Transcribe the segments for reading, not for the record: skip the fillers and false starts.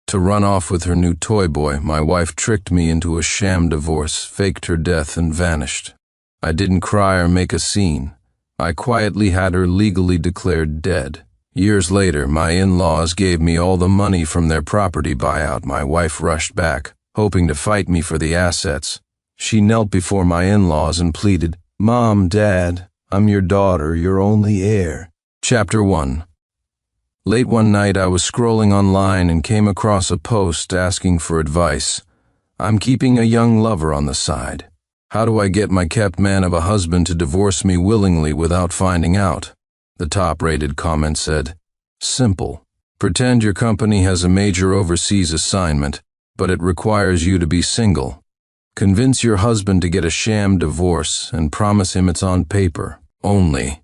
To run off with her new toy boy, my wife tricked me into a sham divorce, faked her death, and vanished. I didn't cry or make a scene. I quietly had her legally declared dead. Years later, my in-laws gave me all the money from their property buyout. My wife rushed back, hoping to fight me for the assets. She knelt before my in-laws and pleaded, "Mom, Dad, I'm your daughter, your only heir." Chapter 1. Late one night, I was scrolling online and came across a post asking for advice. I'm keeping a young lover on the side. How do I get my kept man of a husband to divorce me willingly without finding out? The top-rated comment said, "Simple. Pretend your company has a major overseas assignment, but it requires you to be single. Convince your husband to get a sham divorce and promise him it's on paper, only.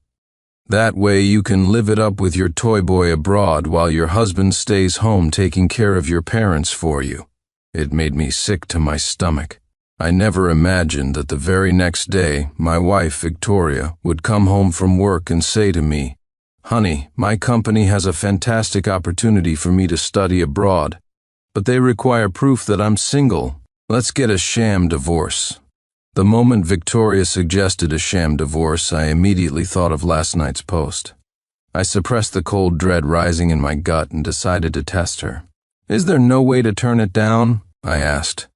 That way you can live it up with your toy boy abroad while your husband stays home taking care of your parents for you." It made me sick to my stomach. I never imagined that the very next day, my wife, Victoria, would come home from work and say to me, "Honey, my company has a fantastic opportunity for me to study abroad, but they require proof that I'm single. Let's get a sham divorce." The moment Victoria suggested a sham divorce, I immediately thought of last night's post. I suppressed the cold dread rising in my gut and decided to test her. "Is there no way to turn it down?" I asked.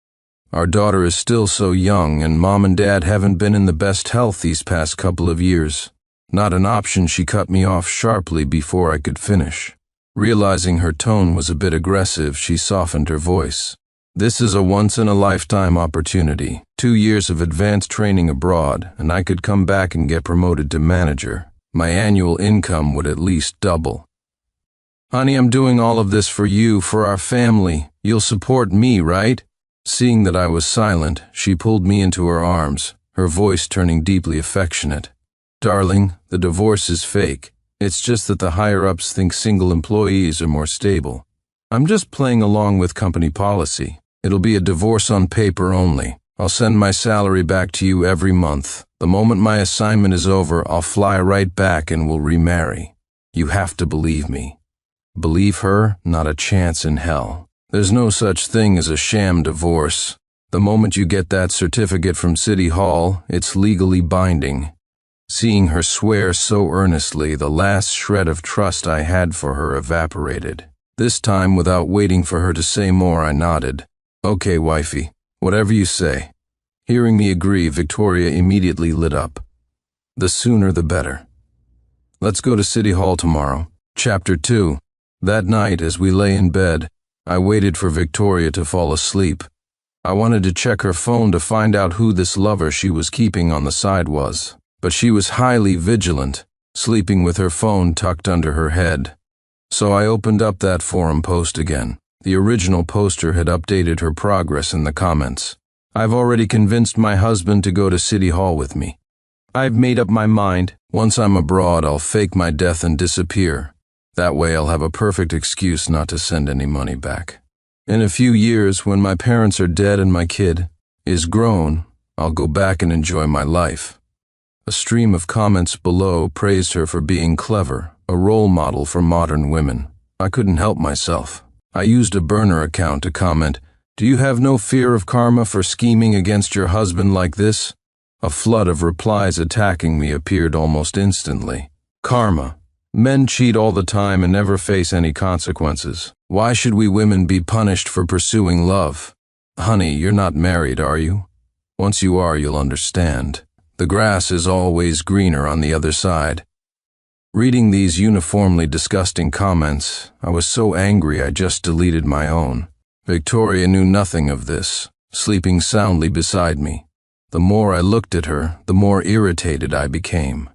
"Our daughter is still so young, and Mom and Dad haven't been in the best health these past couple of years." Not an option. She cut me off sharply before I could finish. Realizing her tone was a bit aggressive, she softened her voice. "This is a once-in-a-lifetime opportunity. 2 years of advanced training abroad, and I could come back and get promoted to manager. My annual income would at least double. Honey, I'm doing all of this for you, for our family. You'll support me, right?" Seeing that I was silent, she pulled me into her arms, her voice turning deeply affectionate. "Darling, the divorce is fake. It's just that the higher-ups think single employees are more stable. I'm just playing along with company policy. It'll be a divorce on paper only. I'll send my salary back to you every month. The moment my assignment is over, I'll fly right back and we'll remarry. You have to believe me." Believe her? Not a chance in hell. There's no such thing as a sham divorce. The moment you get that certificate from City Hall, it's legally binding. Seeing her swear so earnestly, the last shred of trust I had for her evaporated. This time, without waiting for her to say more, I nodded. "Okay, wifey, whatever you say." Hearing me agree, Victoria immediately lit up. "The sooner the better. Let's go to City Hall tomorrow." Chapter 2. That night, as we lay in bed, I waited for Victoria to fall asleep. I wanted to check her phone to find out who this lover she was keeping on the side was, but she was highly vigilant, sleeping with her phone tucked under her head. So I opened up that forum post again. The original poster had updated her progress in the comments. "I've already convinced my husband to go to City Hall with me. I've made up my mind. Once I'm abroad, I'll fake my death and disappear. That way I'll have a perfect excuse not to send any money back. In a few years, when my parents are dead and my kid is grown, I'll go back and enjoy my life." A stream of comments below praised her for being clever, a role model for modern women. I couldn't help myself. I used a burner account to comment, "Do you have no fear of karma for scheming against your husband like this?" A flood of replies attacking me appeared almost instantly. Karma. Men cheat all the time and never face any consequences. Why should we women be punished for pursuing love? Honey, you're not married, are you? Once you are, you'll understand. The grass is always greener on the other side. Reading these uniformly disgusting comments, I was so angry I just deleted my own. Victoria knew nothing of this, sleeping soundly beside me. The more I looked at her, the more irritated I became.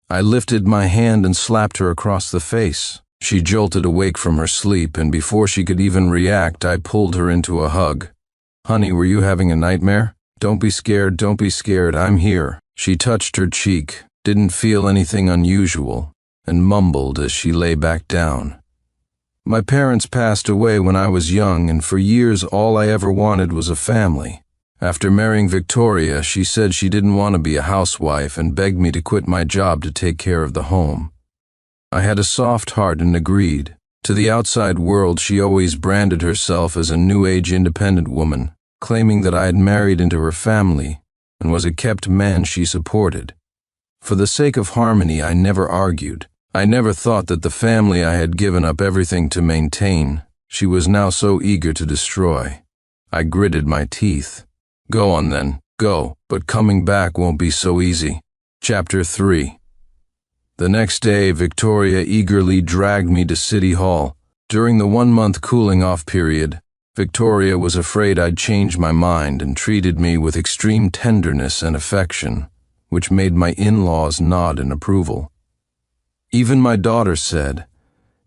I lifted my hand and slapped her across the face. She jolted awake from her sleep, and before she could even react, I pulled her into a hug. "Honey, were you having a nightmare? Don't be scared, I'm here." She touched her cheek, didn't feel anything unusual, and mumbled as she lay back down. "My parents passed away when I was young, and for years all I ever wanted was a family. After marrying Victoria, she said she didn't want to be a housewife and begged me to quit my job to take care of the home. I had a soft heart and agreed. To the outside world, she always branded herself as a new-age independent woman, claiming that I had married into her family and was a kept man she supported. For the sake of harmony, I never argued. I never thought that the family I had given up everything to maintain, she was now so eager to destroy. I gritted my teeth. Go on then, go, but coming back won't be so easy. Chapter 3. The next day, Victoria eagerly dragged me to City Hall. During the 1-month cooling-off period, Victoria was afraid I'd change my mind and treated me with extreme tenderness and affection, which made my in-laws nod in approval. Even my daughter said,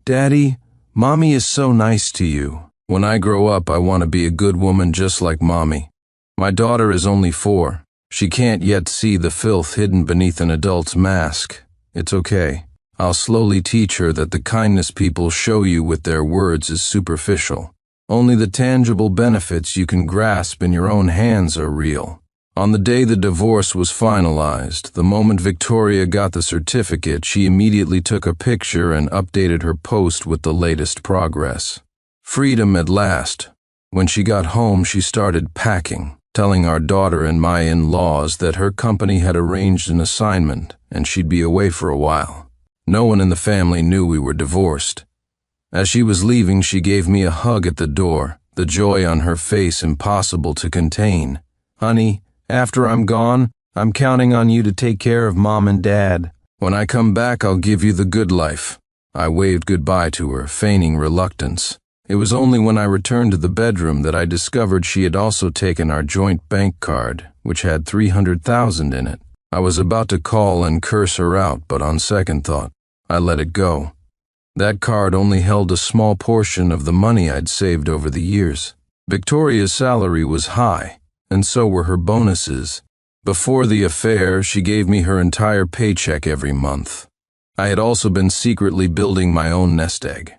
"Daddy, Mommy is so nice to you. When I grow up, I want to be a good woman just like Mommy." My daughter is only 4. She can't yet see the filth hidden beneath an adult's mask. It's okay. I'll slowly teach her that the kindness people show you with their words is superficial. Only the tangible benefits you can grasp in your own hands are real. On the day the divorce was finalized, the moment Victoria got the certificate, she immediately took a picture and updated her post with the latest progress. Freedom at last. When she got home, she started packing, telling our daughter and my in-laws that her company had arranged an assignment and she'd be away for a while. No one in the family knew we were divorced. As she was leaving, she gave me a hug at the door, the joy on her face impossible to contain. "Honey, after I'm gone, I'm counting on you to take care of Mom and Dad. When I come back, I'll give you the good life." I waved goodbye to her, feigning reluctance. It was only when I returned to the bedroom that I discovered she had also taken our joint bank card, which had $300,000 in it. I was about to call and curse her out, but on second thought, I let it go. That card only held a small portion of the money I'd saved over the years. Victoria's salary was high, and so were her bonuses. Before the affair, she gave me her entire paycheck every month. I had also been secretly building my own nest egg.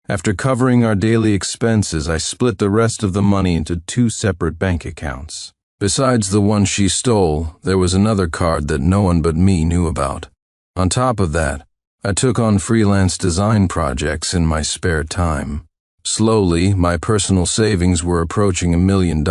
After covering our daily expenses, I split the rest of the money into 2 separate bank accounts. Besides the one she stole, there was another card that no one but me knew about. On top of that, I took on freelance design projects in my spare time. Slowly, my personal savings were approaching $1 million.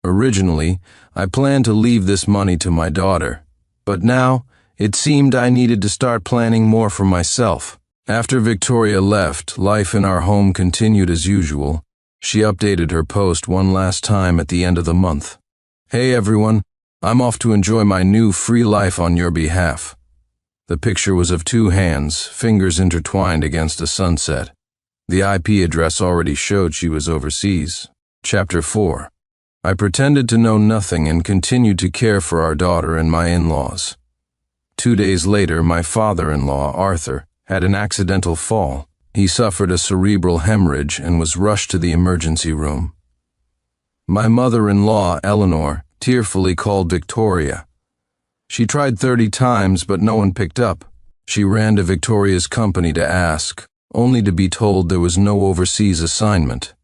Originally, I planned to leave this money to my daughter, but now it seemed I needed to start planning more for myself. After Victoria left, life in our home continued as usual. She updated her post one last time at the end of the month. "Hey everyone, I'm off to enjoy my new free life on your behalf." The picture was of 2 hands, fingers intertwined against a sunset. The IP address already showed she was overseas. Chapter 4. I pretended to know nothing and continued to care for our daughter and my in-laws. 2 days later, my father-in-law, Arthur, had an accidental fall. He suffered a cerebral hemorrhage and was rushed to the emergency room. My mother-in-law, Eleanor, tearfully called Victoria. She tried 30 times, but no one picked up. She ran to Victoria's company to ask, only to be told there was no overseas assignment.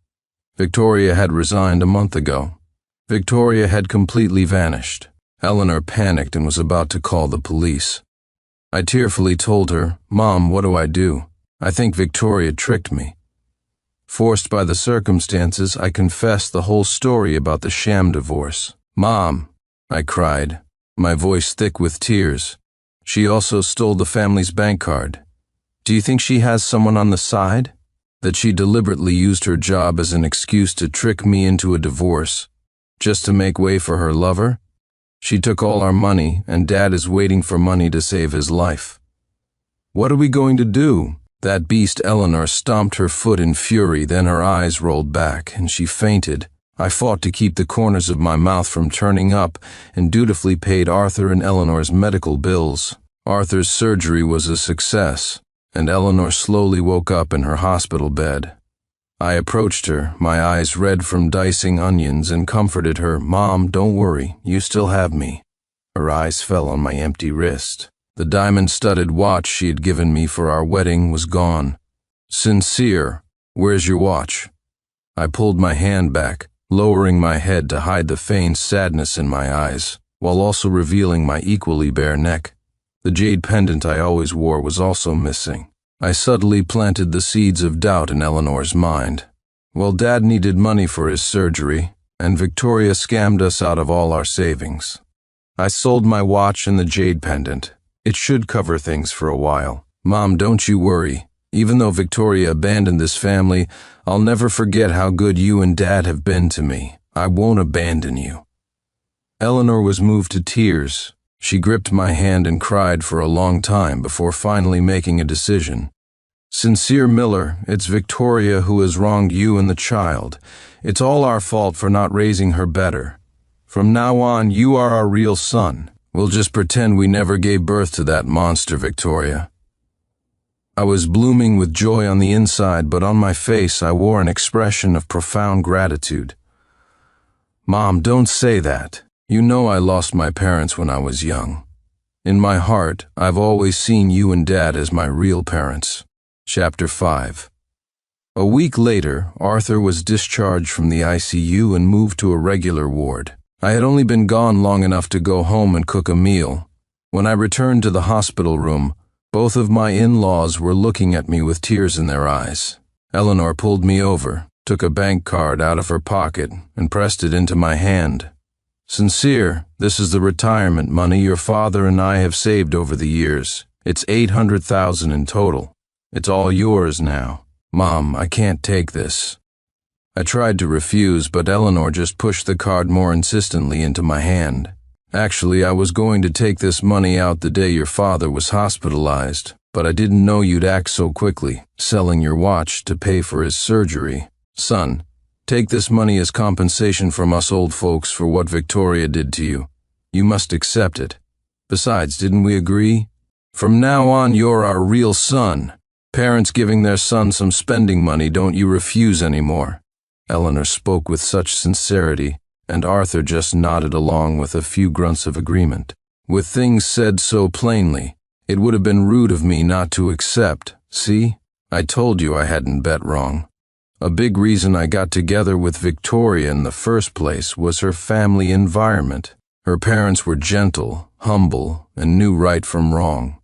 Victoria had resigned a month ago. Victoria had completely vanished. Eleanor panicked and was about to call the police. I tearfully told her, "Mom, what do I do? I think Victoria tricked me." Forced by the circumstances, I confessed the whole story about the sham divorce. "Mom," I cried, my voice thick with tears, "she also stole the family's bank card. Do you think she has someone on the side? That she deliberately used her job as an excuse to trick me into a divorce, just to make way for her lover? She took all our money, and Dad is waiting for money to save his life. What are we going to do?" That beast Eleanor stomped her foot in fury, then her eyes rolled back, and she fainted. I fought to keep the corners of my mouth from turning up and dutifully paid Arthur and Eleanor's medical bills. Arthur's surgery was a success, and Eleanor slowly woke up in her hospital bed. I approached her, my eyes red from dicing onions, and comforted her. "Mom, don't worry, you still have me." Her eyes fell on my empty wrist. The diamond-studded watch she had given me for our wedding was gone. "Sincere, where's your watch?" I pulled my hand back, lowering my head to hide the feigned sadness in my eyes, while also revealing my equally bare neck. The jade pendant I always wore was also missing. I subtly planted the seeds of doubt in Eleanor's mind. Well, Dad needed money for his surgery, and Victoria scammed us out of all our savings. I sold my watch and the jade pendant. It should cover things for a while. Mom, don't you worry. Even though Victoria abandoned this family, I'll never forget how good you and Dad have been to me. I won't abandon you. Eleanor was moved to tears. She gripped my hand and cried for a long time before finally making a decision. Sincere Miller, it's Victoria who has wronged you and the child. It's all our fault for not raising her better. From now on, you are our real son. We'll just pretend we never gave birth to that monster, Victoria. I was blooming with joy on the inside, but on my face I wore an expression of profound gratitude. Mom, don't say that. You know I lost my parents when I was young. In my heart, I've always seen you and Dad as my real parents. Chapter 5. A week later, Arthur was discharged from the ICU and moved to a regular ward. I had only been gone long enough to go home and cook a meal. When I returned to the hospital room, both of my in-laws were looking at me with tears in their eyes. Eleanor pulled me over, took a bank card out of her pocket, and pressed it into my hand. Sincere, this is the retirement money your father and I have saved over the years. It's $800,000 in total. It's all yours now. Mom, I can't take this. I tried to refuse, but Eleanor just pushed the card more insistently into my hand. Actually, I was going to take this money out the day your father was hospitalized, but I didn't know you'd act so quickly, selling your watch to pay for his surgery. Son, take this money as compensation from us old folks for what Victoria did to you. You must accept it. Besides, didn't we agree? From now on, you're our real son. Parents giving their son some spending money, don't you refuse anymore. Eleanor spoke with such sincerity, and Arthur just nodded along with a few grunts of agreement. With things said so plainly, it would have been rude of me not to accept. See? I told you I hadn't bet wrong. A big reason I got together with Victoria in the first place was her family environment. Her parents were gentle, humble, and knew right from wrong.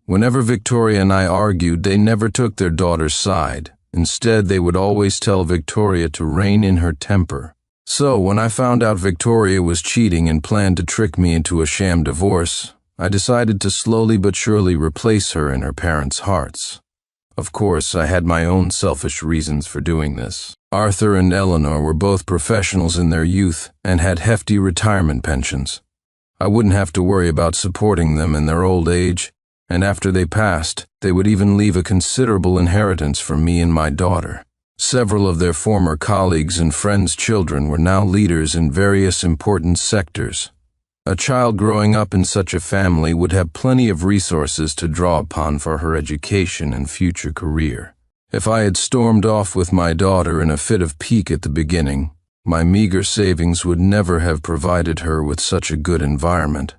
Whenever Victoria and I argued, they never took their daughter's side. Instead, they would always tell Victoria to rein in her temper. So, when I found out Victoria was cheating and planned to trick me into a sham divorce, I decided to slowly but surely replace her in her parents' hearts. Of course, I had my own selfish reasons for doing this. Arthur and Eleanor were both professionals in their youth and had hefty retirement pensions. I wouldn't have to worry about supporting them in their old age, and after they passed, they would even leave a considerable inheritance for me and my daughter. Several of their former colleagues and friends' children were now leaders in various important sectors. A child growing up in such a family would have plenty of resources to draw upon for her education and future career. If I had stormed off with my daughter in a fit of pique at the beginning, my meager savings would never have provided her with such a good environment.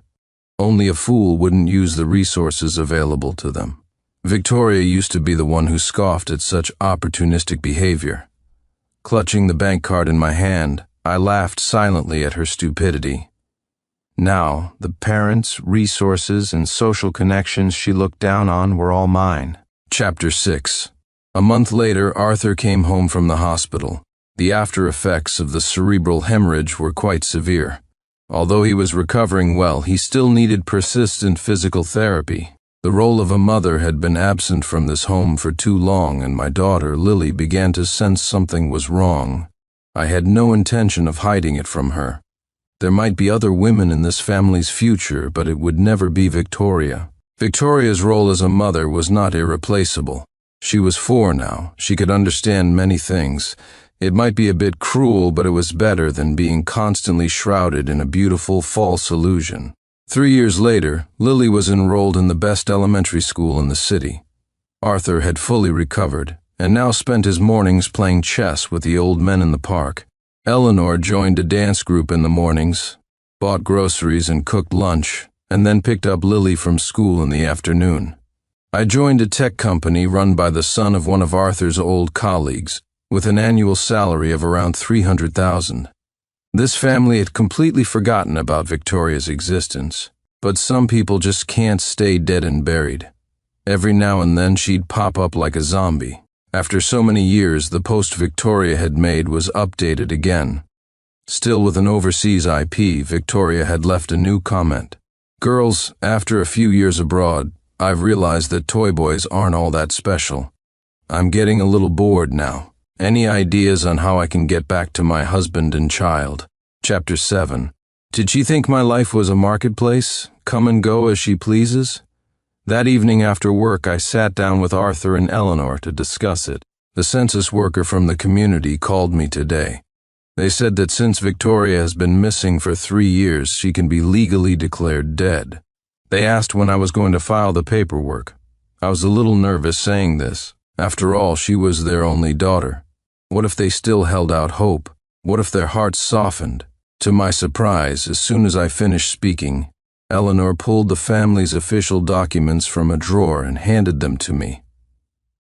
Only a fool wouldn't use the resources available to them. Victoria used to be the one who scoffed at such opportunistic behavior. Clutching the bank card in my hand, I laughed silently at her stupidity. Now, the parents, resources, and social connections she looked down on were all mine. Chapter 6. A month later, Arthur came home from the hospital. The after effects of the cerebral hemorrhage were quite severe. Although he was recovering well, he still needed persistent physical therapy. The role of a mother had been absent from this home for too long, and my daughter, Lily, began to sense something was wrong. I had no intention of hiding it from her. There might be other women in this family's future, but it would never be Victoria. Victoria's role as a mother was not irreplaceable. She was 4 now. She could understand many things. It might be a bit cruel, but it was better than being constantly shrouded in a beautiful false illusion. 3 years later, Lily was enrolled in the best elementary school in the city. Arthur had fully recovered, and now spent his mornings playing chess with the old men in the park. Eleanor joined a dance group in the mornings, bought groceries and cooked lunch, and then picked up Lily from school in the afternoon. I joined a tech company run by the son of one of Arthur's old colleagues, with an annual salary of around $300,000. This family had completely forgotten about Victoria's existence, but some people just can't stay dead and buried. Every now and then she'd pop up like a zombie. After so many years, the post Victoria had made was updated again. Still with an overseas IP, Victoria had left a new comment. Girls, after a few years abroad, I've realized that toy boys aren't all that special. I'm getting a little bored now. Any ideas on how I can get back to my husband and child? Chapter 7. Did she think my life was a marketplace? Come and go as she pleases? That evening after work, I sat down with Arthur and Eleanor to discuss it. The census worker from the community called me today. They said that since Victoria has been missing for 3 years, she can be legally declared dead. They asked when I was going to file the paperwork. I was a little nervous saying this. After all, she was their only daughter. What if they still held out hope? What if their hearts softened? To my surprise, as soon as I finished speaking, Eleanor pulled the family's official documents from a drawer and handed them to me.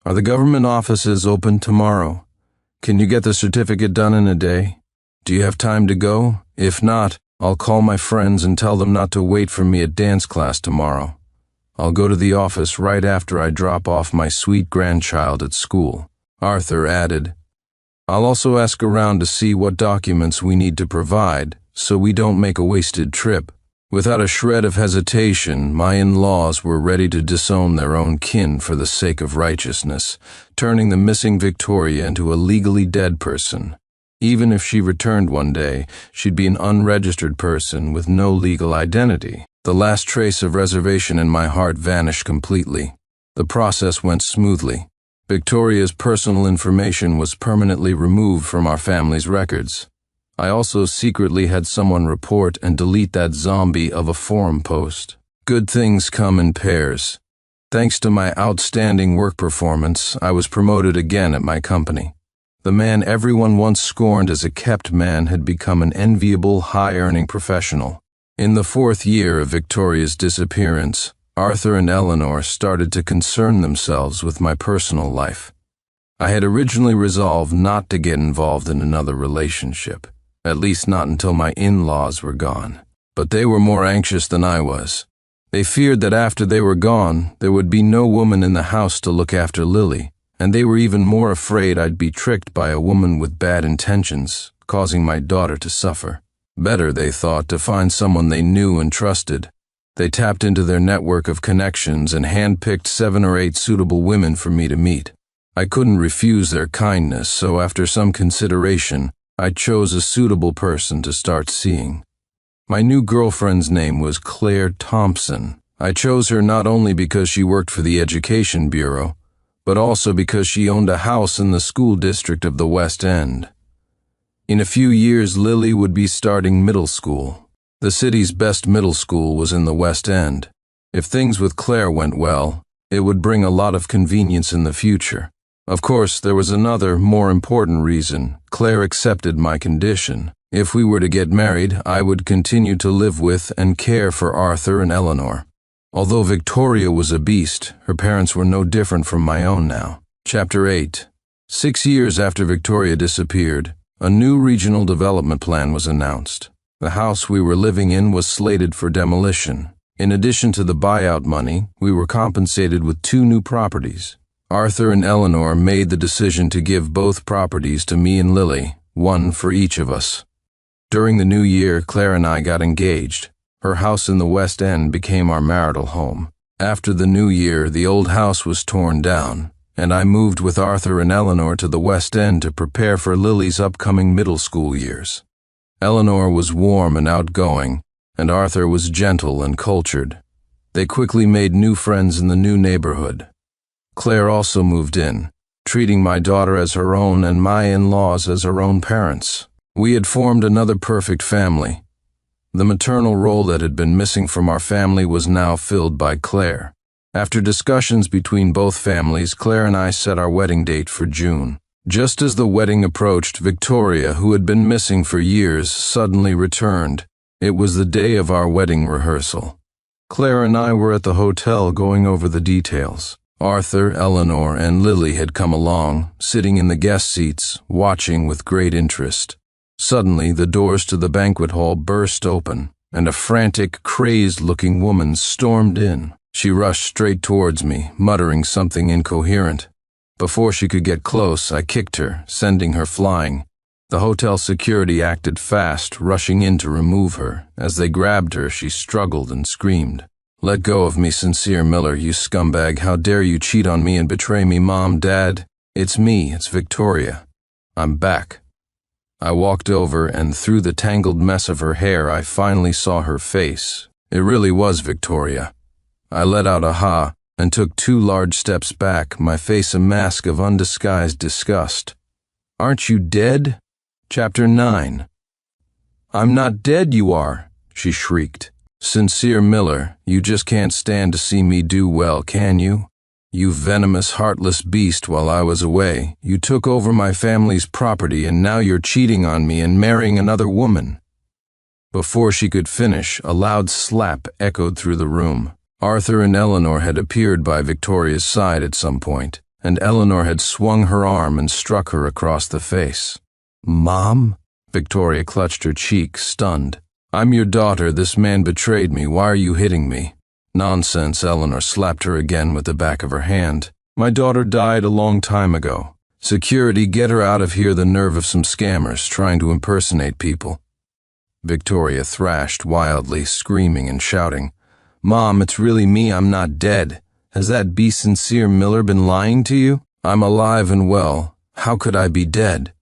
Are the government offices open tomorrow? Can you get the certificate done in a day? Do you have time to go? If not, I'll call my friends and tell them not to wait for me at dance class tomorrow. I'll go to the office right after I drop off my sweet grandchild at school. Arthur added, I'll also ask around to see what documents we need to provide so we don't make a wasted trip. Without a shred of hesitation, my in-laws were ready to disown their own kin for the sake of righteousness, turning the missing Victoria into a legally dead person. Even if she returned one day, she'd be an unregistered person with no legal identity. The last trace of reservation in my heart vanished completely. The process went smoothly. Victoria's personal information was permanently removed from our family's records. I also secretly had someone report and delete that zombie of a forum post. Good things come in pairs. Thanks to my outstanding work performance, I was promoted again at my company. The man everyone once scorned as a kept man had become an enviable, high-earning professional. In the 4th year of Victoria's disappearance, Arthur and Eleanor started to concern themselves with my personal life. I had originally resolved not to get involved in another relationship. At least not until my in-laws were gone. But they were more anxious than I was. They feared that after they were gone, there would be no woman in the house to look after Lily, and they were even more afraid I'd be tricked by a woman with bad intentions, causing my daughter to suffer. Better, they thought, to find someone they knew and trusted. They tapped into their network of connections and handpicked 7 or 8 suitable women for me to meet. I couldn't refuse their kindness, so after some consideration, I chose a suitable person to start seeing. My new girlfriend's name was Claire Thompson. I chose her not only because she worked for the Education Bureau, but also because she owned a house in the school district of the West End. In a few years, Lily would be starting middle school. The city's best middle school was in the West End. If things with Claire went well, it would bring a lot of convenience in the future. Of course, there was another, more important reason. Claire accepted my condition. If we were to get married, I would continue to live with and care for Arthur and Eleanor. Although Victoria was a beast, her parents were no different from my own now. Chapter 8. 6 years after Victoria disappeared, a new regional development plan was announced. The house we were living in was slated for demolition. In addition to the buyout money, we were compensated with 2 new properties. Arthur and Eleanor made the decision to give both properties to me and Lily, 1 for each of us. During the new year, Claire and I got engaged. Her house in the West End became our marital home. After the new year, the old house was torn down, and I moved with Arthur and Eleanor to the West End to prepare for Lily's upcoming middle school years. Eleanor was warm and outgoing, and Arthur was gentle and cultured. They quickly made new friends in the new neighborhood. Claire also moved in, treating my daughter as her own and my in-laws as her own parents. We had formed another perfect family. The maternal role that had been missing from our family was now filled by Claire. After discussions between both families, Claire and I set our wedding date for June. Just as the wedding approached, Victoria, who had been missing for years, suddenly returned. It was the day of our wedding rehearsal. Claire and I were at the hotel going over the details. Arthur, Eleanor, and Lily had come along, sitting in the guest seats, watching with great interest. Suddenly, the doors to the banquet hall burst open, and a frantic, crazed-looking woman stormed in. She rushed straight towards me, muttering something incoherent. Before she could get close, I kicked her, sending her flying. The hotel security acted fast, rushing in to remove her. As they grabbed her, she struggled and screamed. "Let go of me, Sincere Miller, you scumbag. How dare you cheat on me and betray me, Mom, Dad? It's me, it's Victoria. I'm back." I walked over, and through the tangled mess of her hair, I finally saw her face. It really was Victoria. I let out a ha and took 2 large steps back, my face a mask of undisguised disgust. "Aren't you dead?" Chapter 9. "I'm not dead, you are," she shrieked. "Sincere Miller, you just can't stand to see me do well, can you? You venomous, heartless beast, while I was away, you took over my family's property and now you're cheating on me and marrying another woman." Before she could finish, a loud slap echoed through the room. Arthur and Eleanor had appeared by Victoria's side at some point, and Eleanor had swung her arm and struck her across the face. "Mom?" Victoria clutched her cheek, stunned. "I'm your daughter. This man betrayed me. Why are you hitting me?" "Nonsense," Eleanor slapped her again with the back of her hand. "My daughter died a long time ago. Security, get her out of here. The nerve of some scammers trying to impersonate people." Victoria thrashed wildly, screaming and shouting. "Mom, it's really me. I'm not dead. Has that beast Sincere Miller been lying to you? I'm alive and well. How could I be dead?"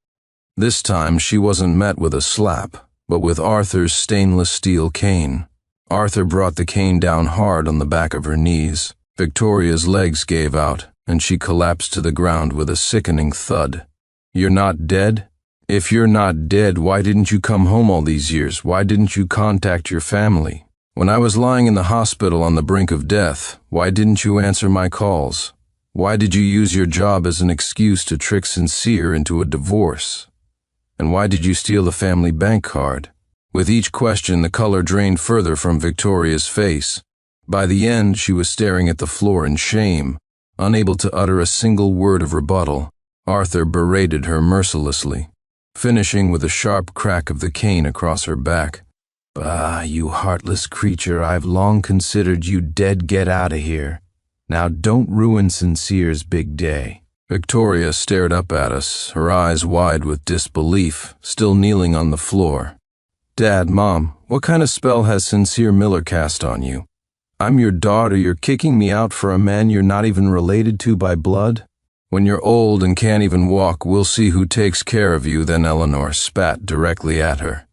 This time she wasn't met with a slap, but with Arthur's stainless steel cane. Arthur brought the cane down hard on the back of her knees. Victoria's legs gave out, and she collapsed to the ground with a sickening thud. "You're not dead? If you're not dead, why didn't you come home all these years? Why didn't you contact your family? When I was lying in the hospital on the brink of death, why didn't you answer my calls? Why did you use your job as an excuse to trick Sincere into a divorce? And why did you steal the family bank card?" With each question, the color drained further from Victoria's face. By the end, she was staring at the floor in shame, unable to utter a single word of rebuttal. Arthur berated her mercilessly, finishing with a sharp crack of the cane across her back. "Bah, you heartless creature, I've long considered you dead. Get out of here. Now don't ruin Sincere's big day." Victoria stared up at us, her eyes wide with disbelief, still kneeling on the floor. "Dad, Mom, what kind of spell has Sincere Miller cast on you? I'm your daughter. You're kicking me out for a man you're not even related to by blood? When you're old and can't even walk, we'll see who takes care of you." Then Eleanor spat directly at her.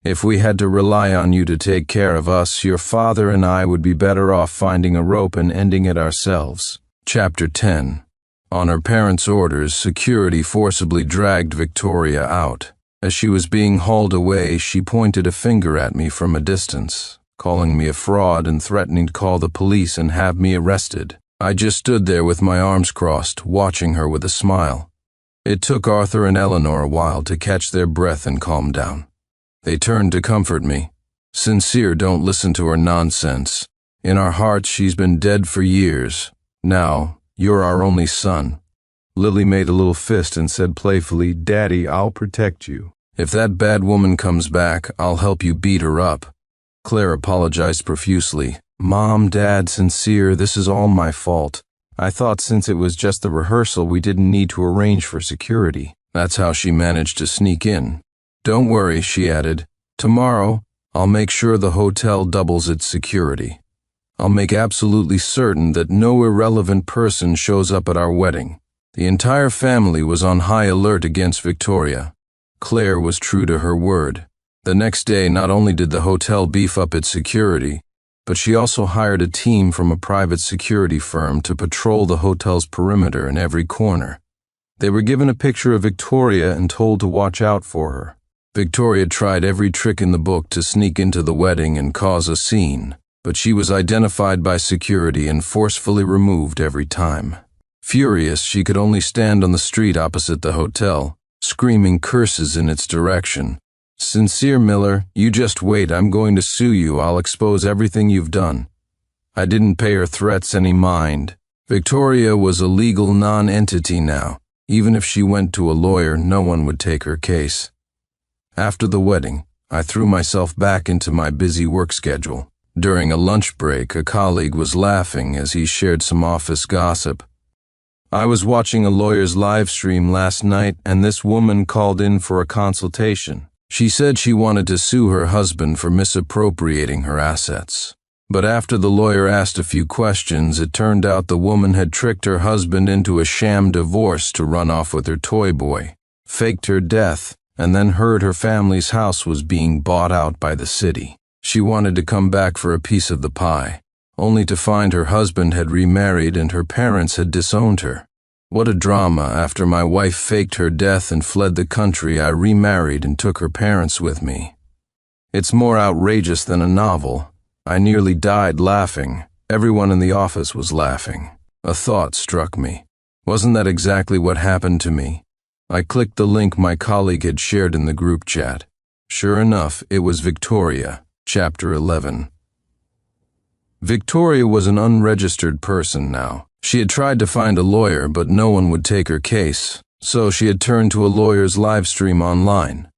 "If we had to rely on you to take care of us, your father and I would be better off finding a rope and ending it ourselves." Chapter 10. On her parents' orders, security forcibly dragged Victoria out. As she was being hauled away, she pointed a finger at me from a distance, calling me a fraud and threatening to call the police and have me arrested. I just stood there with my arms crossed, watching her with a smile. It took Arthur and Eleanor a while to catch their breath and calm down. They turned to comfort me. "Sincere, don't listen to her nonsense. In our hearts, she's been dead for years. Now, you're our only son." Lily made a little fist and said playfully, "Daddy, I'll protect you. If that bad woman comes back, I'll help you beat her up." Claire apologized profusely. "Mom, Dad, Sincere, this is all my fault. I thought since it was just the rehearsal, we didn't need to arrange for security." That's how she managed to sneak in. "Don't worry," she added. "Tomorrow, I'll make sure the hotel doubles its security. I'll make absolutely certain that no irrelevant person shows up at our wedding." The entire family was on high alert against Victoria. Claire was true to her word. The next day, not only did the hotel beef up its security, but she also hired a team from a private security firm to patrol the hotel's perimeter in every corner. They were given a picture of Victoria and told to watch out for her. Victoria tried every trick in the book to sneak into the wedding and cause a scene, but she was identified by security and forcefully removed every time. Furious, she could only stand on the street opposite the hotel, screaming curses in its direction. "Sincere Miller, you just wait. I'm going to sue you. I'll expose everything you've done." I didn't pay her threats any mind. Victoria was a legal non-entity now. Even if she went to a lawyer, no one would take her case. After the wedding, I threw myself back into my busy work schedule. During a lunch break, a colleague was laughing as he shared some office gossip. "I was watching a lawyer's live stream last night and this woman called in for a consultation. She said she wanted to sue her husband for misappropriating her assets. But after the lawyer asked a few questions, it turned out the woman had tricked her husband into a sham divorce to run off with her toy boy, faked her death, and then heard her family's house was being bought out by the city. She wanted to come back for a piece of the pie, only to find her husband had remarried and her parents had disowned her. What a drama. After my wife faked her death and fled the country, I remarried and took her parents with me. It's more outrageous than a novel. I nearly died laughing. Everyone in the office was laughing. A thought struck me. Wasn't that exactly what happened to me? I clicked the link my colleague had shared in the group chat. Sure enough, it was Victoria, Chapter 11. Victoria was an unregistered person now. She had tried to find a lawyer, but no one would take her case, so she had turned to a lawyer's live stream online.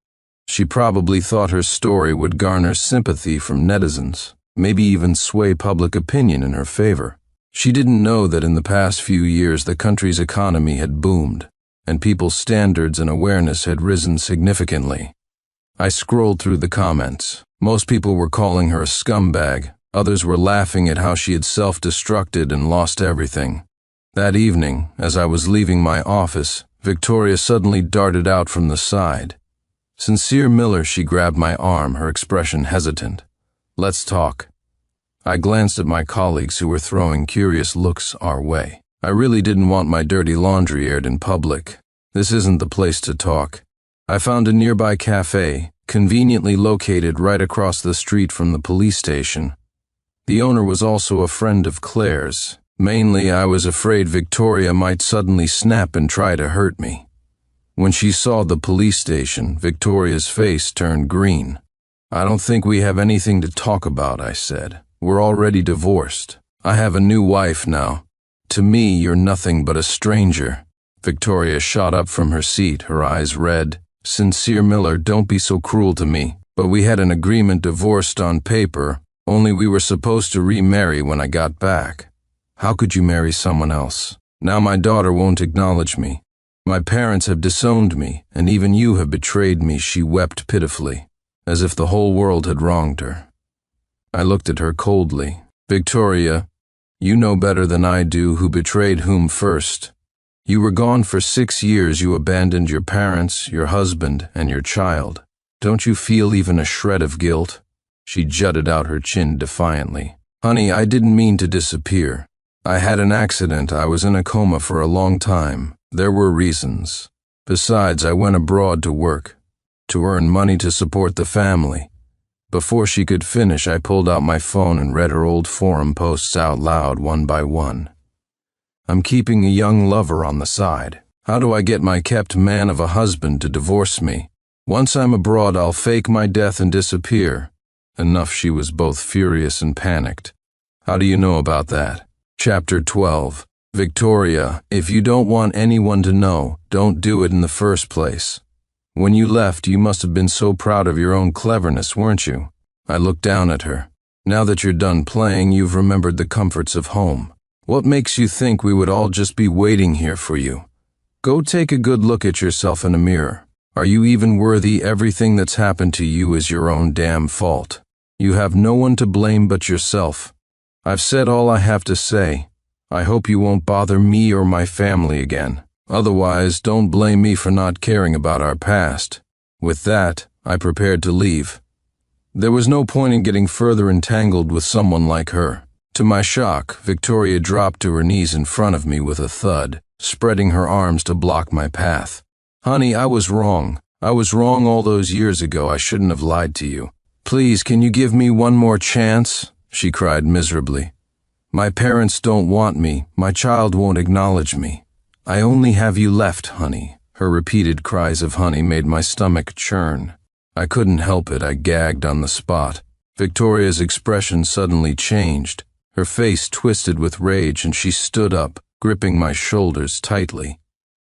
She probably thought her story would garner sympathy from netizens, maybe even sway public opinion in her favor. She didn't know that in the past few years the country's economy had boomed, and people's standards and awareness had risen significantly. I scrolled through the comments. Most people were calling her a scumbag. Others were laughing at how she had self-destructed and lost everything. That evening, as I was leaving my office, Victoria suddenly darted out from the side. "Sincere Miller," she grabbed my arm, her expression hesitant. "Let's talk." I glanced at my colleagues who were throwing curious looks our way. I really didn't want my dirty laundry aired in public. This isn't the place to talk. I found a nearby cafe, conveniently located right across the street from the police station. The owner was also a friend of Claire's. Mainly, I was afraid Victoria might suddenly snap and try to hurt me. When she saw the police station, Victoria's face turned green. "I don't think we have anything to talk about," I said. "We're already divorced. I have a new wife now. To me, you're nothing but a stranger." Victoria shot up from her seat, her eyes red. "Sincere Miller, don't be so cruel to me. But we had an agreement divorced on paper. Only we were supposed to remarry when I got back. How could you marry someone else? Now my daughter won't acknowledge me. My parents have disowned me, and even you have betrayed me," she wept pitifully, as if the whole world had wronged her. I looked at her coldly. "Victoria, you know better than I do who betrayed whom first. You were gone for 6 years. You abandoned your parents, your husband, and your child. Don't you feel even a shred of guilt?" She jutted out her chin defiantly. "Honey, I didn't mean to disappear. I had an accident. I was in a coma for a long time. There were reasons. Besides, I went abroad to work, to earn money to support the family." Before she could finish, I pulled out my phone and read her old forum posts out loud one by one. "I'm keeping a young lover on the side. How do I get my kept man of a husband to divorce me? Once I'm abroad, I'll fake my death and disappear." Enough, she was both furious and panicked. "How do you know about that?" Chapter 12. Victoria, if you don't want anyone to know, don't do it in the first place. When you left, you must have been so proud of your own cleverness, weren't you? I looked down at her. Now that you're done playing, you've remembered the comforts of home. What makes you think we would all just be waiting here for you? Go take a good look at yourself in a mirror. Are you even worthy? Everything that's happened to you is your own damn fault. You have no one to blame but yourself. I've said all I have to say. I hope you won't bother me or my family again. Otherwise, don't blame me for not caring about our past." With that, I prepared to leave. There was no point in getting further entangled with someone like her. To my shock, Victoria dropped to her knees in front of me with a thud, spreading her arms to block my path. "Honey, I was wrong. I was wrong all those years ago. I shouldn't have lied to you. Please, can you give me one more chance?" she cried miserably. "My parents don't want me. My child won't acknowledge me. I only have you left, honey." Her repeated cries of honey made my stomach churn. I couldn't help it. I gagged on the spot. Victoria's expression suddenly changed. Her face twisted with rage, and she stood up, gripping my shoulders tightly.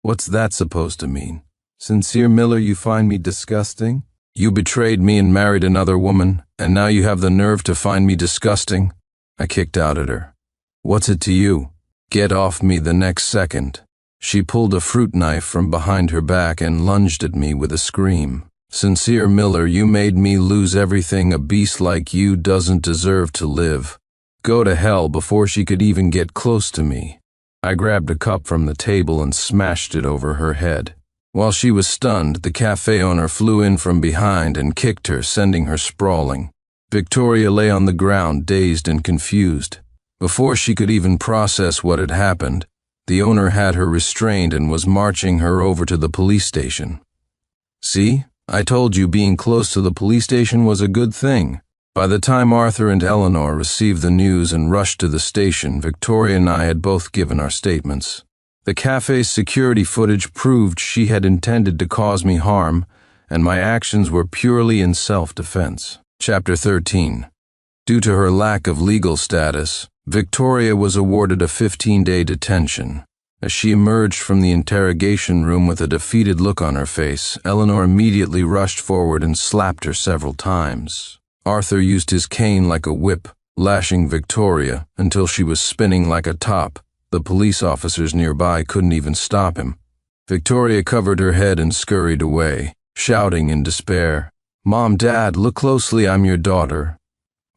"What's that supposed to mean? Sincere Miller, you find me disgusting? You betrayed me and married another woman, and now you have the nerve to find me disgusting? I kicked out at her. What's it to you? Get off me the next second. She pulled a fruit knife from behind her back and lunged at me with a scream. Sincere Miller, you made me lose everything. A beast like you doesn't deserve to live. Go to hell. Before she could even get close to me, I grabbed a cup from the table and smashed it over her head. While she was stunned, the cafe owner flew in from behind and kicked her, sending her sprawling. Victoria lay on the ground, dazed and confused. Before she could even process what had happened, the owner had her restrained and was marching her over to the police station. See? I told you being close to the police station was a good thing. By the time Arthur and Eleanor received the news and rushed to the station, Victoria and I had both given our statements. The cafe's security footage proved she had intended to cause me harm, and my actions were purely in self-defense. Chapter 13. Due to her lack of legal status, Victoria was awarded a 15-day detention. As she emerged from the interrogation room with a defeated look on her face, Eleanor immediately rushed forward and slapped her several times. Arthur used his cane like a whip, lashing Victoria until she was spinning like a top. The police officers nearby couldn't even stop him. Victoria covered her head and scurried away, shouting in despair, "Mom, Dad, look closely, I'm your daughter."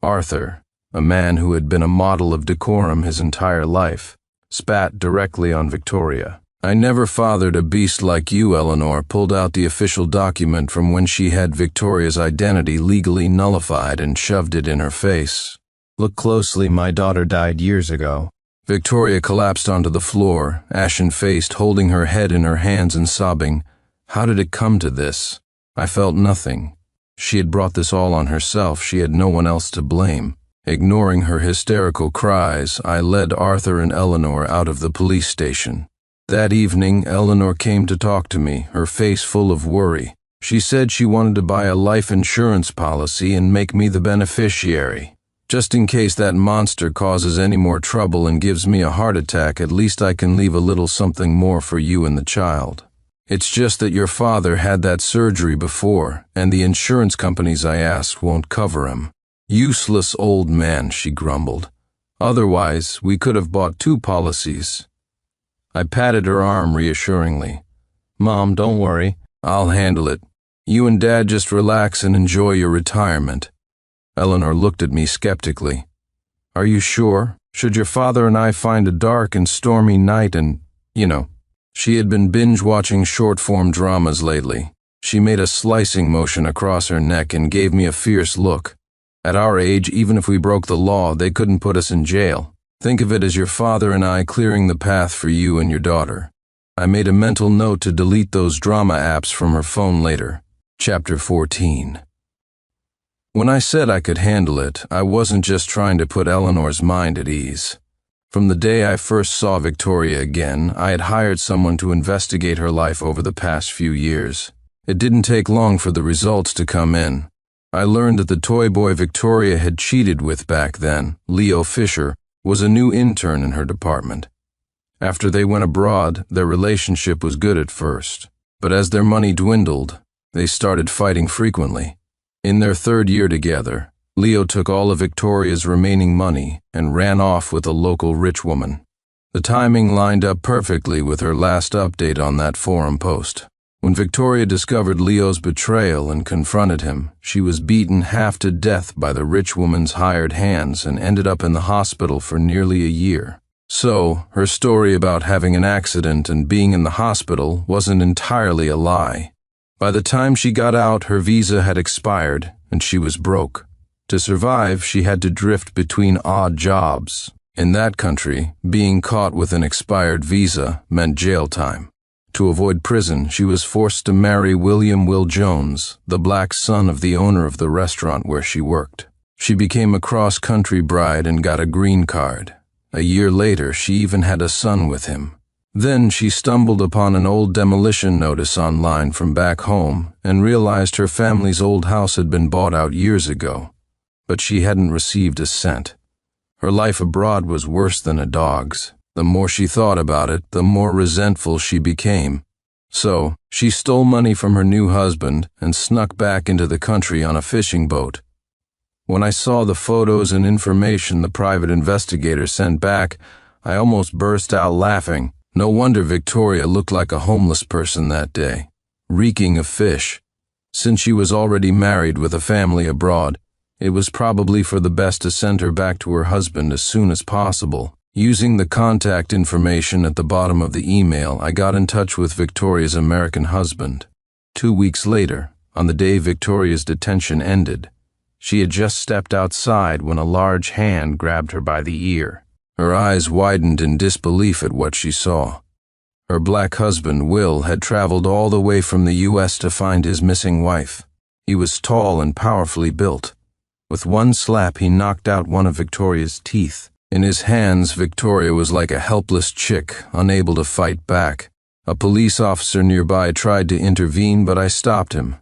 Arthur, a man who had been a model of decorum his entire life, spat directly on Victoria. "I never fathered a beast like you." Eleanor pulled out the official document from when she had Victoria's identity legally nullified and shoved it in her face. "Look closely, my daughter died years ago." Victoria collapsed onto the floor, ashen-faced, holding her head in her hands and sobbing. How did it come to this? I felt nothing. She had brought this all on herself. She had no one else to blame. Ignoring her hysterical cries, I led Arthur and Eleanor out of the police station. That evening, Eleanor came to talk to me, her face full of worry. She said she wanted to buy a life insurance policy and make me the beneficiary. Just in case that monster causes any more trouble and gives me a heart attack, at least I can leave a little something more for you and the child. It's just that your father had that surgery before, and the insurance companies I asked won't cover him. Useless old man, she grumbled. Otherwise, we could have bought 2 policies. I patted her arm reassuringly. Mom, don't worry. I'll handle it. You and Dad just relax and enjoy your retirement. Eleanor looked at me skeptically. Are you sure? Should your father and I find a dark and stormy night and, She had been binge-watching short-form dramas lately. She made a slicing motion across her neck and gave me a fierce look. At our age, even if we broke the law, they couldn't put us in jail. Think of it as your father and I clearing the path for you and your daughter. I made a mental note to delete those drama apps from her phone later. Chapter 14. When I said I could handle it, I wasn't just trying to put Eleanor's mind at ease. From the day I first saw Victoria again, I had hired someone to investigate her life over the past few years. It didn't take long for the results to come in. I learned that the Toyboy Victoria had cheated with back then, Leo Fisher, was a new intern in her department. After they went abroad, their relationship was good at first, but as their money dwindled, they started fighting frequently. In their 3rd year together, Leo took all of Victoria's remaining money and ran off with a local rich woman. The timing lined up perfectly with her last update on that forum post. When Victoria discovered Leo's betrayal and confronted him, she was beaten half to death by the rich woman's hired hands and ended up in the hospital for nearly a year. So, her story about having an accident and being in the hospital wasn't entirely a lie. By the time she got out, her visa had expired and she was broke. To survive, she had to drift between odd jobs. In that country, being caught with an expired visa meant jail time. To avoid prison, she was forced to marry William Will Jones, the black son of the owner of the restaurant where she worked. She became a cross-country bride and got a green card. A year later, she even had a son with him. Then she stumbled upon an old demolition notice online from back home and realized her family's old house had been bought out years ago, but she hadn't received a cent. Her life abroad was worse than a dog's. The more she thought about it, the more resentful she became. So, she stole money from her new husband and snuck back into the country on a fishing boat. When I saw the photos and information the private investigator sent back, I almost burst out laughing. No wonder Victoria looked like a homeless person that day, reeking of fish. Since she was already married with a family abroad, it was probably for the best to send her back to her husband as soon as possible. Using the contact information at the bottom of the email, I got in touch with Victoria's American husband. 2 weeks later, on the day Victoria's detention ended, she had just stepped outside when a large hand grabbed her by the ear. Her eyes widened in disbelief at what she saw. Her black husband, Will, had traveled all the way from the U.S. to find his missing wife. He was tall and powerfully built. With one slap, he knocked out one of Victoria's teeth. In his hands, Victoria was like a helpless chick, unable to fight back. A police officer nearby tried to intervene, but I stopped him.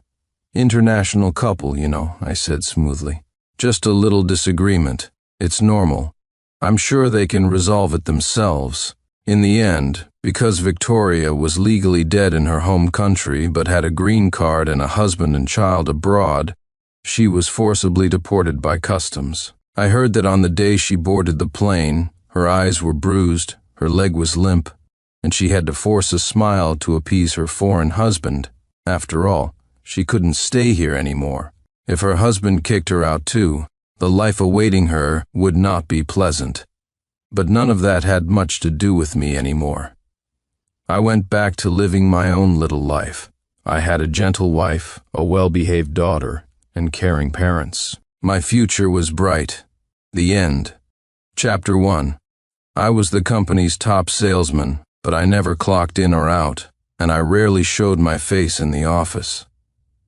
"International couple, you know," I said smoothly. "Just a little disagreement. It's normal. I'm sure they can resolve it themselves." In the end, because Victoria was legally dead in her home country but had a green card and a husband and child abroad, she was forcibly deported by customs. I heard that on the day she boarded the plane, her eyes were bruised, her leg was limp, and she had to force a smile to appease her foreign husband. After all, she couldn't stay here anymore. If her husband kicked her out too, the life awaiting her would not be pleasant. But none of that had much to do with me anymore. I went back to living my own little life. I had a gentle wife, a well-behaved daughter, and caring parents. My future was bright. The end. Chapter 1. I was the company's top salesman, but I never clocked in or out, and I rarely showed my face in the office.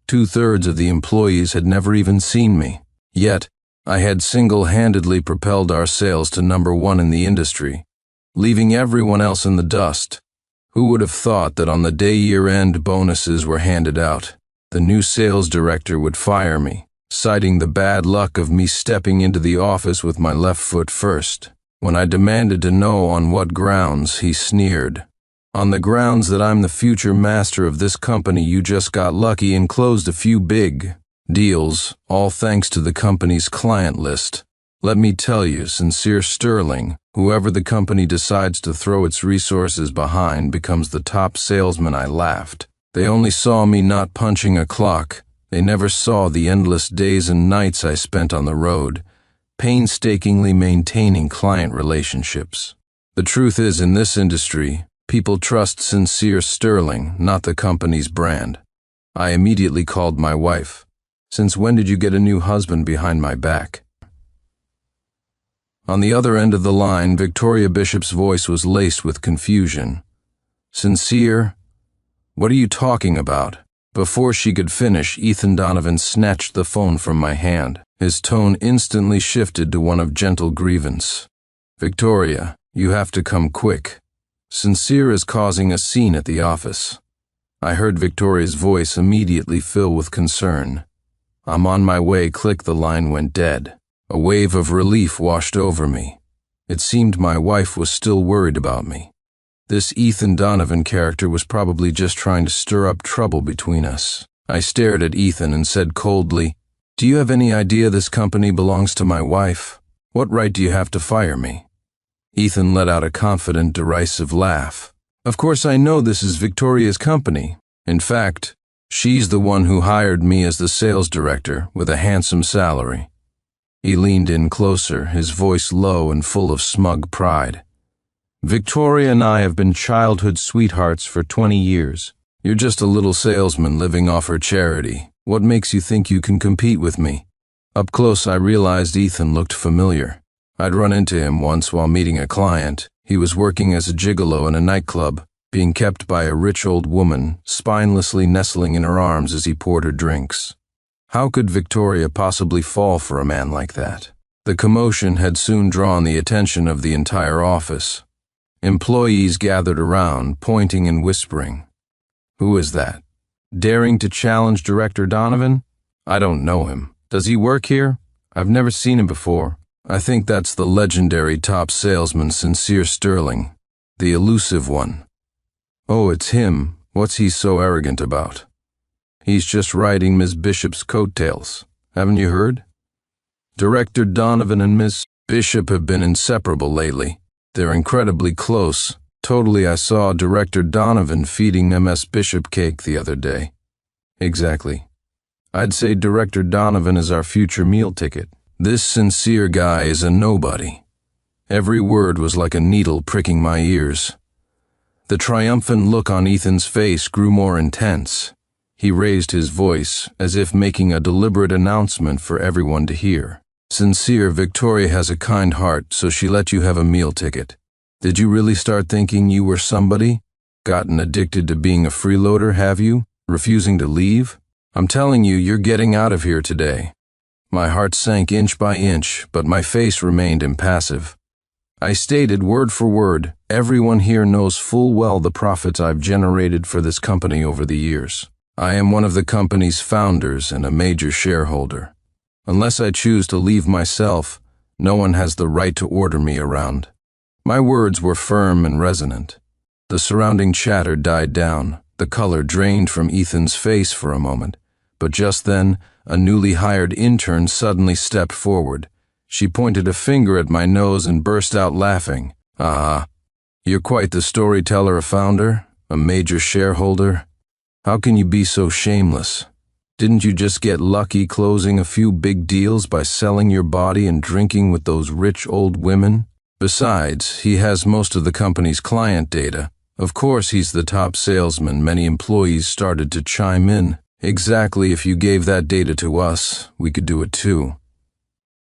2/3 of the employees had never even seen me. Yet, I had single-handedly propelled our sales to #1 in the industry, leaving everyone else in the dust. Who would have thought that on the day year-end bonuses were handed out, the new sales director would fire me, citing the bad luck of me stepping into the office with my left foot first. When I demanded to know on what grounds, he sneered. "On the grounds that I'm the future master of this company, you just got lucky and closed a few big deals, all thanks to the company's client list. Let me tell you, Sincere Sterling, whoever the company decides to throw its resources behind becomes the top salesman." I laughed. They only saw me not punching a clock. They never saw the endless days and nights I spent on the road, painstakingly maintaining client relationships. The truth is, in this industry, people trust Sincere Sterling, not the company's brand. I immediately called my wife. "Since when did you get a new husband behind my back?" On the other end of the line, Victoria Bishop's voice was laced with confusion. "Sincere? What are you talking about?" Before she could finish, Ethan Donovan snatched the phone from my hand. His tone instantly shifted to one of gentle grievance. "Victoria, you have to come quick. Sincere is causing a scene at the office." I heard Victoria's voice immediately fill with concern. "I'm on my way." Click. The line went dead. A wave of relief washed over me. It seemed my wife was still worried about me. This Ethan Donovan character was probably just trying to stir up trouble between us. I stared at Ethan and said coldly, "Do you have any idea this company belongs to my wife? What right do you have to fire me?" Ethan let out a confident, derisive laugh. "Of course I know this is Victoria's company. In fact, she's the one who hired me as the sales director with a handsome salary." He leaned in closer, his voice low and full of smug pride. "Victoria and I have been childhood sweethearts for 20 years. You're just a little salesman living off her charity. What makes you think you can compete with me?" Up close, I realized Ethan looked familiar. I'd run into him once while meeting a client. He was working as a gigolo in a nightclub, being kept by a rich old woman, spinelessly nestling in her arms as he poured her drinks. How could Victoria possibly fall for a man like that? The commotion had soon drawn the attention of the entire office. Employees gathered around, pointing and whispering. "Who is that? Daring to challenge Director Donovan? I don't know him. Does he work here? I've never seen him before. I think that's the legendary top salesman Sincere Sterling, the elusive one." "Oh, it's him. What's he so arrogant about? He's just riding Miss Bishop's coattails. Haven't you heard? Director Donovan and Miss Bishop have been inseparable lately. They're incredibly close. Totally, I saw Director Donovan feeding Ms. Bishop cake the other day. Exactly. I'd say Director Donovan is our future meal ticket. This sincere guy is a nobody. Every word was like a needle pricking my ears. The triumphant look on Ethan's face grew more intense. He raised his voice, as if making a deliberate announcement for everyone to hear. Sincere, Victoria has a kind heart, so she let you have a meal ticket. Did you really start thinking you were somebody? Gotten addicted to being a freeloader, have you? Refusing to leave? I'm telling you, you're getting out of here today. My heart sank inch by inch, but my face remained impassive. I stated word for word, everyone here knows full well the profits I've generated for this company over the years. I am one of the company's founders and a major shareholder. Unless I choose to leave myself, no one has the right to order me around. My words were firm and resonant. The surrounding chatter died down. The color drained from Ethan's face for a moment, but just then, a newly hired intern suddenly stepped forward. She pointed a finger at my nose and burst out laughing. You're quite the storyteller, a founder, a major shareholder. How can you be so shameless? Didn't you just get lucky closing a few big deals by selling your body and drinking with those rich old women? Besides, he has most of the company's client data. Of course he's the top salesman. Many employees started to chime in. Exactly, if you gave that data to us, we could do it too.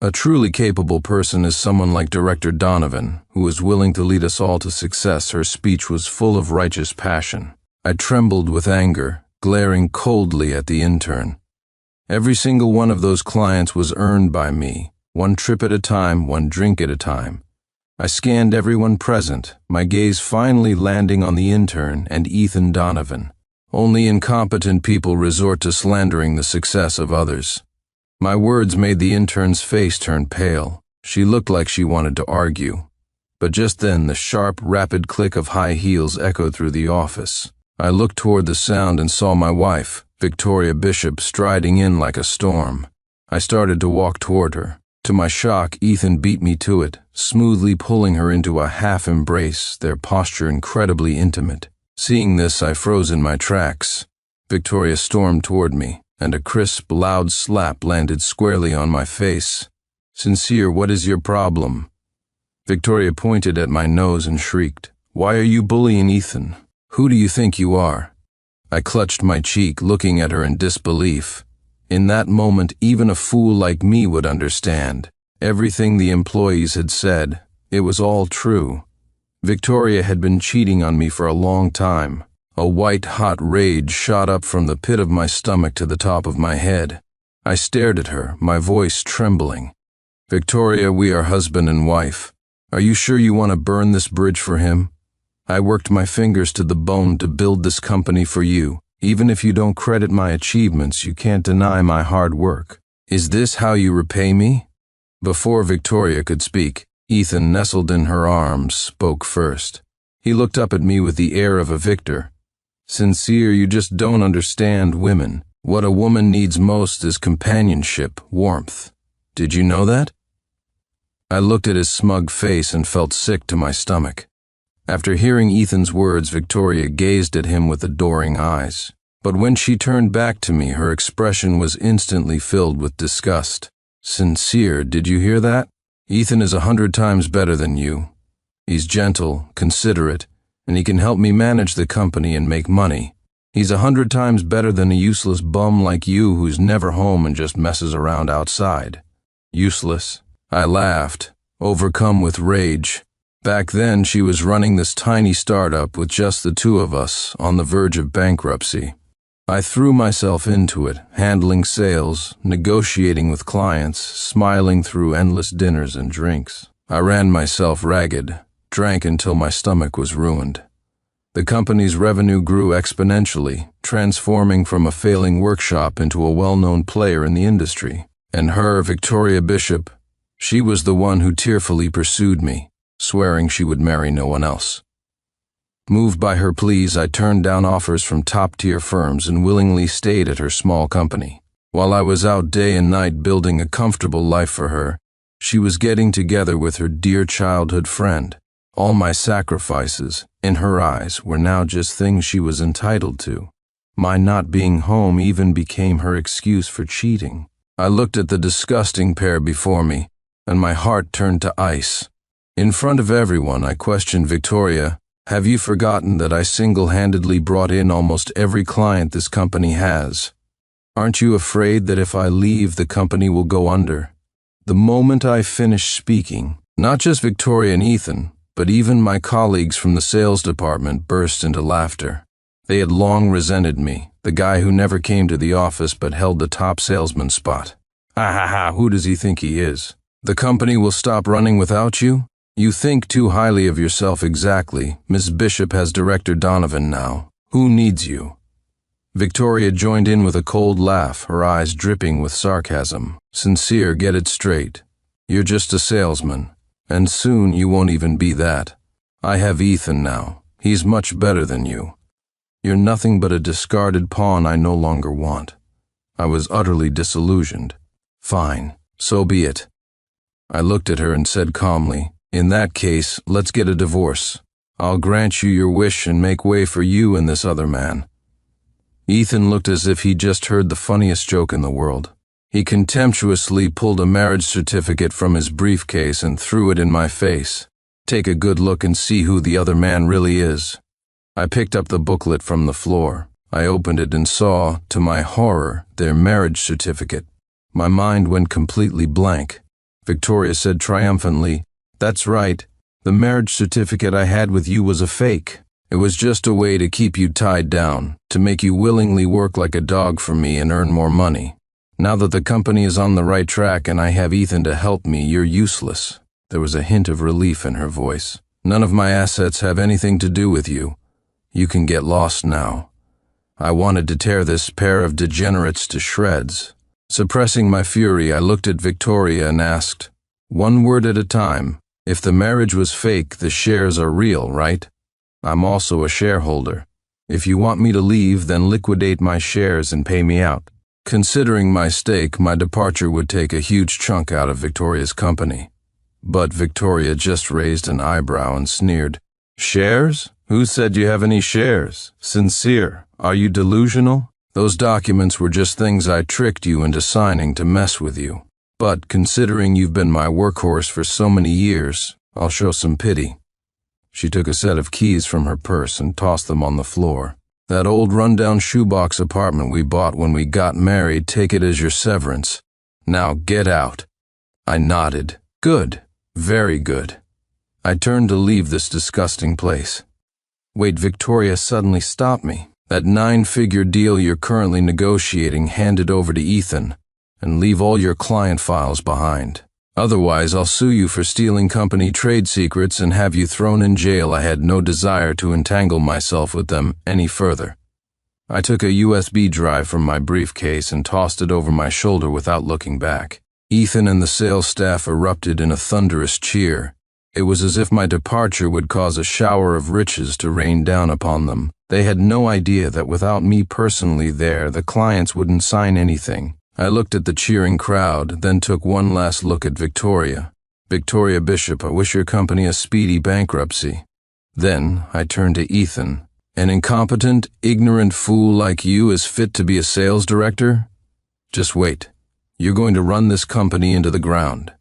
A truly capable person is someone like Director Donovan, who is willing to lead us all to success. Her speech was full of righteous passion. I trembled with anger, glaring coldly at the intern. Every single one of those clients was earned by me, one trip at a time, one drink at a time. I scanned everyone present, my gaze finally landing on the intern and Ethan Donovan. Only incompetent people resort to slandering the success of others. My words made the intern's face turn pale. She looked like she wanted to argue. But just then, the sharp, rapid click of high heels echoed through the office. I looked toward the sound and saw my wife, Victoria Bishop, striding in like a storm. I started to walk toward her. To my shock, Ethan beat me to it, smoothly pulling her into a half-embrace, their posture incredibly intimate. Seeing this, I froze in my tracks. Victoria stormed toward me, and a crisp, loud slap landed squarely on my face. "Sincere, what is your problem?" Victoria pointed at my nose and shrieked, "Why are you bullying Ethan? Who do you think you are?" I clutched my cheek, looking at her in disbelief. In that moment, even a fool like me would understand. Everything the employees had said, it was all true. Victoria had been cheating on me for a long time. A white-hot rage shot up from the pit of my stomach to the top of my head. I stared at her, my voice trembling. "Victoria, we are husband and wife. Are you sure you want to burn this bridge for him? I worked my fingers to the bone to build this company for you. Even if you don't credit my achievements, you can't deny my hard work. Is this how you repay me?" Before Victoria could speak, Ethan, nestled in her arms, spoke first. He looked up at me with the air of a victor. "Sincere, you just don't understand women. What a woman needs most is companionship, warmth. Did you know that?" I looked at his smug face and felt sick to my stomach. After hearing Ethan's words, Victoria gazed at him with adoring eyes. But when she turned back to me, her expression was instantly filled with disgust. "Sincere, did you hear that? Ethan is 100 times better than you. He's gentle, considerate, and he can help me manage the company and make money. He's 100 times better than a useless bum like you who's never home and just messes around outside." Useless? I laughed, overcome with rage. Back then, she was running this tiny startup with just the two of us, on the verge of bankruptcy. I threw myself into it, handling sales, negotiating with clients, smiling through endless dinners and drinks. I ran myself ragged, drank until my stomach was ruined. The company's revenue grew exponentially, transforming from a failing workshop into a well-known player in the industry. And her, Victoria Bishop, she was the one who tearfully pursued me, swearing she would marry no one else. Moved by her pleas, I turned down offers from top-tier firms and willingly stayed at her small company. While I was out day and night building a comfortable life for her, she was getting together with her dear childhood friend. All my sacrifices, in her eyes, were now just things she was entitled to. My not being home even became her excuse for cheating. I looked at the disgusting pair before me, and my heart turned to ice. In front of everyone, I questioned Victoria, "Have you forgotten that I single-handedly brought in almost every client this company has? Aren't you afraid that if I leave, the company will go under?" The moment I finished speaking, not just Victoria and Ethan, but even my colleagues from the sales department burst into laughter. They had long resented me, the guy who never came to the office but held the top salesman spot. "Ha ha ha, who does he think he is? The company will stop running without you? You think too highly of yourself exactly. Miss Bishop has Director Donovan now. Who needs you?" Victoria joined in with a cold laugh, her eyes dripping with sarcasm. "Sincere, get it straight. You're just a salesman, and soon you won't even be that. I have Ethan now. He's much better than you. You're nothing but a discarded pawn I no longer want." I was utterly disillusioned. "Fine, so be it." I looked at her and said calmly, "In that case, let's get a divorce. I'll grant you your wish and make way for you and this other man." Ethan looked as if he'd just heard the funniest joke in the world. He contemptuously pulled a marriage certificate from his briefcase and threw it in my face. "Take a good look and see who the other man really is." I picked up the booklet from the floor. I opened it and saw, to my horror, their marriage certificate. My mind went completely blank. Victoria said triumphantly, "That's right. The marriage certificate I had with you was a fake. It was just a way to keep you tied down, to make you willingly work like a dog for me and earn more money. Now that the company is on the right track and I have Ethan to help me, you're useless." There was a hint of relief in her voice. "None of my assets have anything to do with you. You can get lost now." I wanted to tear this pair of degenerates to shreds. Suppressing my fury, I looked at Victoria and asked, "One word at a time. If the marriage was fake, the shares are real, right? I'm also a shareholder. If you want me to leave, then liquidate my shares and pay me out." Considering my stake, my departure would take a huge chunk out of Victoria's company. But Victoria just raised an eyebrow and sneered. "Shares? Who said you have any shares? Sincere, are you delusional? Those documents were just things I tricked you into signing to mess with you. But considering you've been my workhorse for so many years, I'll show some pity." She took a set of keys from her purse and tossed them on the floor. "That old rundown shoebox apartment we bought when we got married, take it as your severance. Now get out." I nodded. "Good. Very good." I turned to leave this disgusting place. "Wait," Victoria suddenly stopped me. "That 9-figure deal you're currently negotiating, hand it over to Ethan, and leave all your client files behind. Otherwise, I'll sue you for stealing company trade secrets and have you thrown in jail." I had no desire to entangle myself with them any further. I took a USB drive from my briefcase and tossed it over my shoulder without looking back. Ethan and the sales staff erupted in a thunderous cheer. It was as if my departure would cause a shower of riches to rain down upon them. They had no idea that without me personally there, the clients wouldn't sign anything. I looked at the cheering crowd, then took one last look at Victoria. "Victoria Bishop, I wish your company a speedy bankruptcy." Then I turned to Ethan. "An incompetent, ignorant fool like you is fit to be a sales director? Just wait. You're going to run this company into the ground."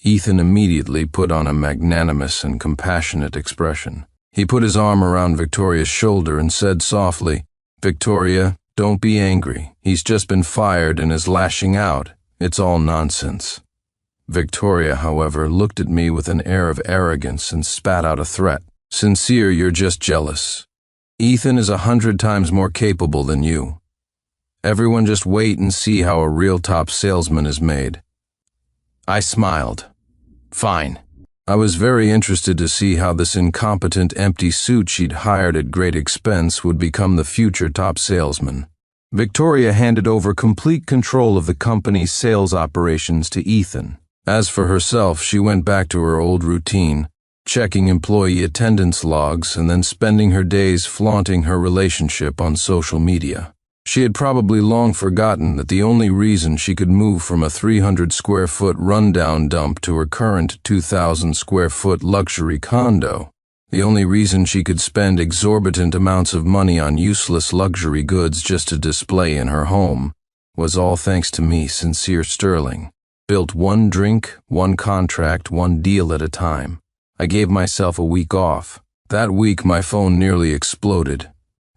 Ethan immediately put on a magnanimous and compassionate expression. He put his arm around Victoria's shoulder and said softly, "Victoria, don't be angry. He's just been fired and is lashing out. It's all nonsense." Victoria, however, looked at me with an air of arrogance and spat out a threat. "Sincere, you're just jealous. Ethan is 100 times more capable than you. Everyone just wait and see how a real top salesman is made." I smiled. "Fine." I was very interested to see how this incompetent empty suit she'd hired at great expense would become the future top salesman. Victoria handed over complete control of the company's sales operations to Ethan. As for herself, she went back to her old routine, checking employee attendance logs, and then spending her days flaunting her relationship on social media. She had probably long forgotten that the only reason she could move from a 300-square-foot rundown dump to her current 2,000-square-foot luxury condo, the only reason she could spend exorbitant amounts of money on useless luxury goods just to display in her home, was all thanks to me, Sincere Sterling. Built one drink, one contract, one deal at a time. I gave myself a week off. That week my phone nearly exploded.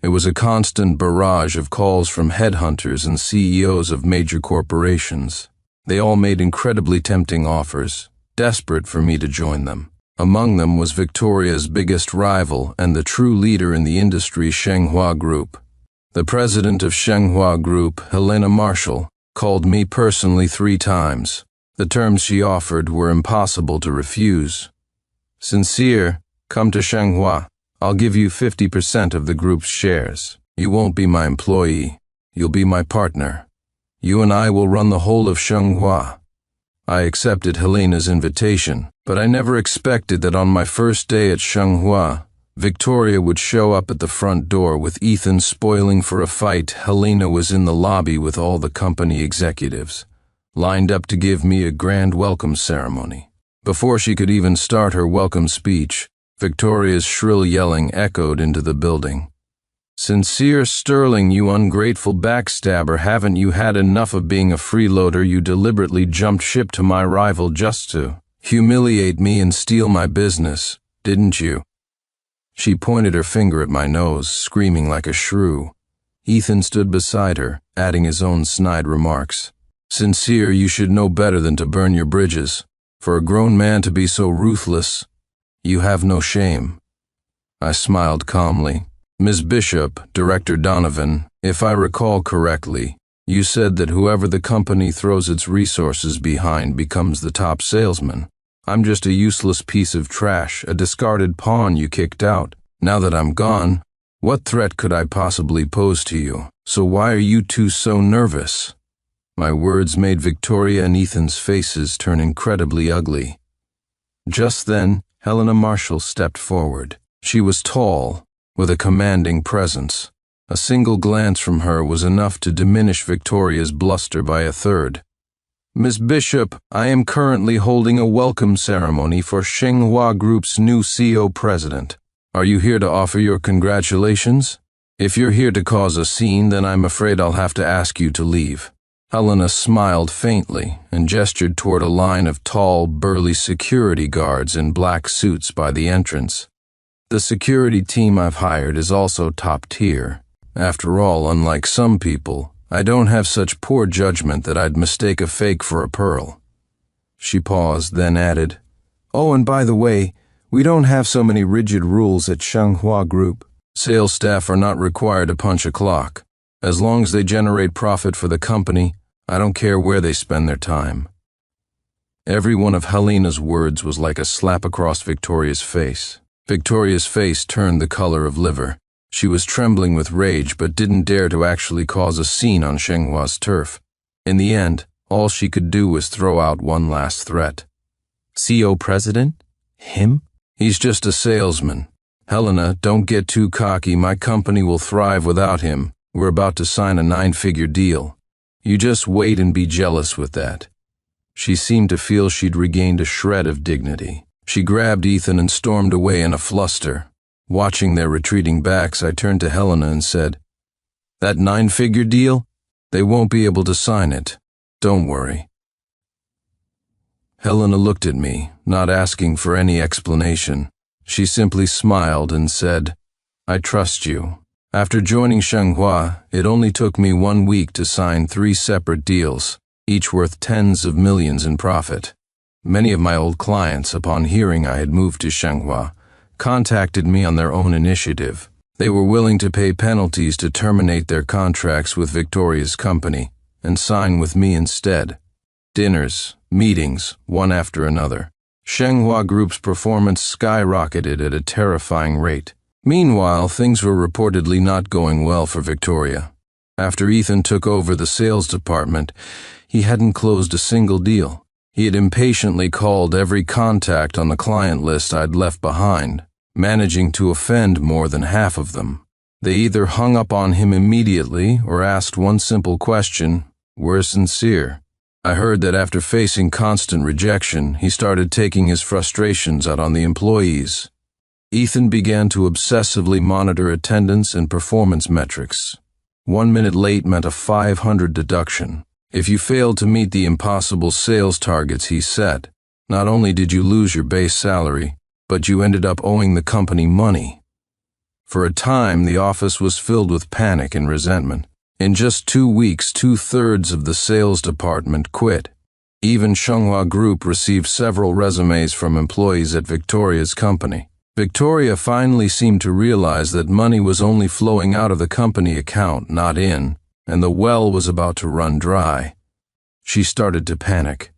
It was a constant barrage of calls from headhunters and CEOs of major corporations. They all made incredibly tempting offers, desperate for me to join them. Among them was Victoria's biggest rival and the true leader in the industry, Shenghua Group. The president of Shenghua Group, Helena Marshall, called me personally 3 times. The terms she offered were impossible to refuse. Sincere, come to Shenghua. I'll give you 50% of the group's shares. You won't be my employee. You'll be my partner. You and I will run the whole of Shenghua. I accepted Helena's invitation, but I never expected that on my first day at Shenghua, Victoria would show up at the front door with Ethan spoiling for a fight. Helena was in the lobby with all the company executives, lined up to give me a grand welcome ceremony. Before she could even start her welcome speech, Victoria's shrill yelling echoed into the building. Sincere Sterling, you ungrateful backstabber, haven't you had enough of being a freeloader? You deliberately jumped ship to my rival just to humiliate me and steal my business, didn't you? She pointed her finger at my nose, screaming like a shrew. Ethan stood beside her, adding his own snide remarks. Sincere, you should know better than to burn your bridges. For a grown man to be so ruthless, you have no shame. I smiled calmly. Ms. Bishop, Director Donovan, if I recall correctly, you said that whoever the company throws its resources behind becomes the top salesman. I'm just a useless piece of trash, a discarded pawn you kicked out. Now that I'm gone, what threat could I possibly pose to you? So why are you two so nervous? My words made Victoria and Ethan's faces turn incredibly ugly. Just then, Helena Marshall stepped forward. She was tall, with a commanding presence. A single glance from her was enough to diminish Victoria's bluster by a third. Ms. Bishop, I am currently holding a welcome ceremony for Shenghua Group's new CEO president. Are you here to offer your congratulations? If you're here to cause a scene, then I'm afraid I'll have to ask you to leave. Helena smiled faintly and gestured toward a line of tall, burly security guards in black suits by the entrance. The security team I've hired is also top tier. After all, unlike some people, I don't have such poor judgment that I'd mistake a fake for a pearl. She paused, then added, Oh, and by the way, we don't have so many rigid rules at Shenghua Group. Sales staff are not required to punch a clock. As long as they generate profit for the company, I don't care where they spend their time. Every one of Helena's words was like a slap across Victoria's face. Victoria's face turned the color of liver. She was trembling with rage but didn't dare to actually cause a scene on Shenghua's turf. In the end, all she could do was throw out one last threat. CEO president? Him? He's just a salesman. Helena, don't get too cocky. My company will thrive without him. We're about to sign a 9-figure deal. You just wait and be jealous with that. She seemed to feel she'd regained a shred of dignity. She grabbed Ethan and stormed away in a fluster. Watching their retreating backs, I turned to Helena and said, That 9-figure deal? They won't be able to sign it. Don't worry. Helena looked at me, not asking for any explanation. She simply smiled and said, I trust you. After joining Shenghua, it only took me 1 week to sign 3 separate deals, each worth tens of millions in profit. Many of my old clients, upon hearing I had moved to Shenghua, contacted me on their own initiative. They were willing to pay penalties to terminate their contracts with Victoria's company and sign with me instead. Dinners, meetings, one after another. Shenghua Group's performance skyrocketed at a terrifying rate. Meanwhile, things were reportedly not going well for Victoria. After Ethan took over the sales department, he hadn't closed a single deal. He had impatiently called every contact on the client list I'd left behind, managing to offend more than half of them. They either hung up on him immediately or asked one simple question, "We're sincere." I heard that after facing constant rejection, he started taking his frustrations out on the employees. Ethan began to obsessively monitor attendance and performance metrics. 1 minute late meant a 500 deduction. If you failed to meet the impossible sales targets he set, not only did you lose your base salary, but you ended up owing the company money. For a time, the office was filled with panic and resentment. In just 2 weeks, 2/3 of the sales department quit. Even Shenghua Group received several resumes from employees at Victoria's company. Victoria finally seemed to realize that money was only flowing out of the company account, not in, and the well was about to run dry. She started to panic.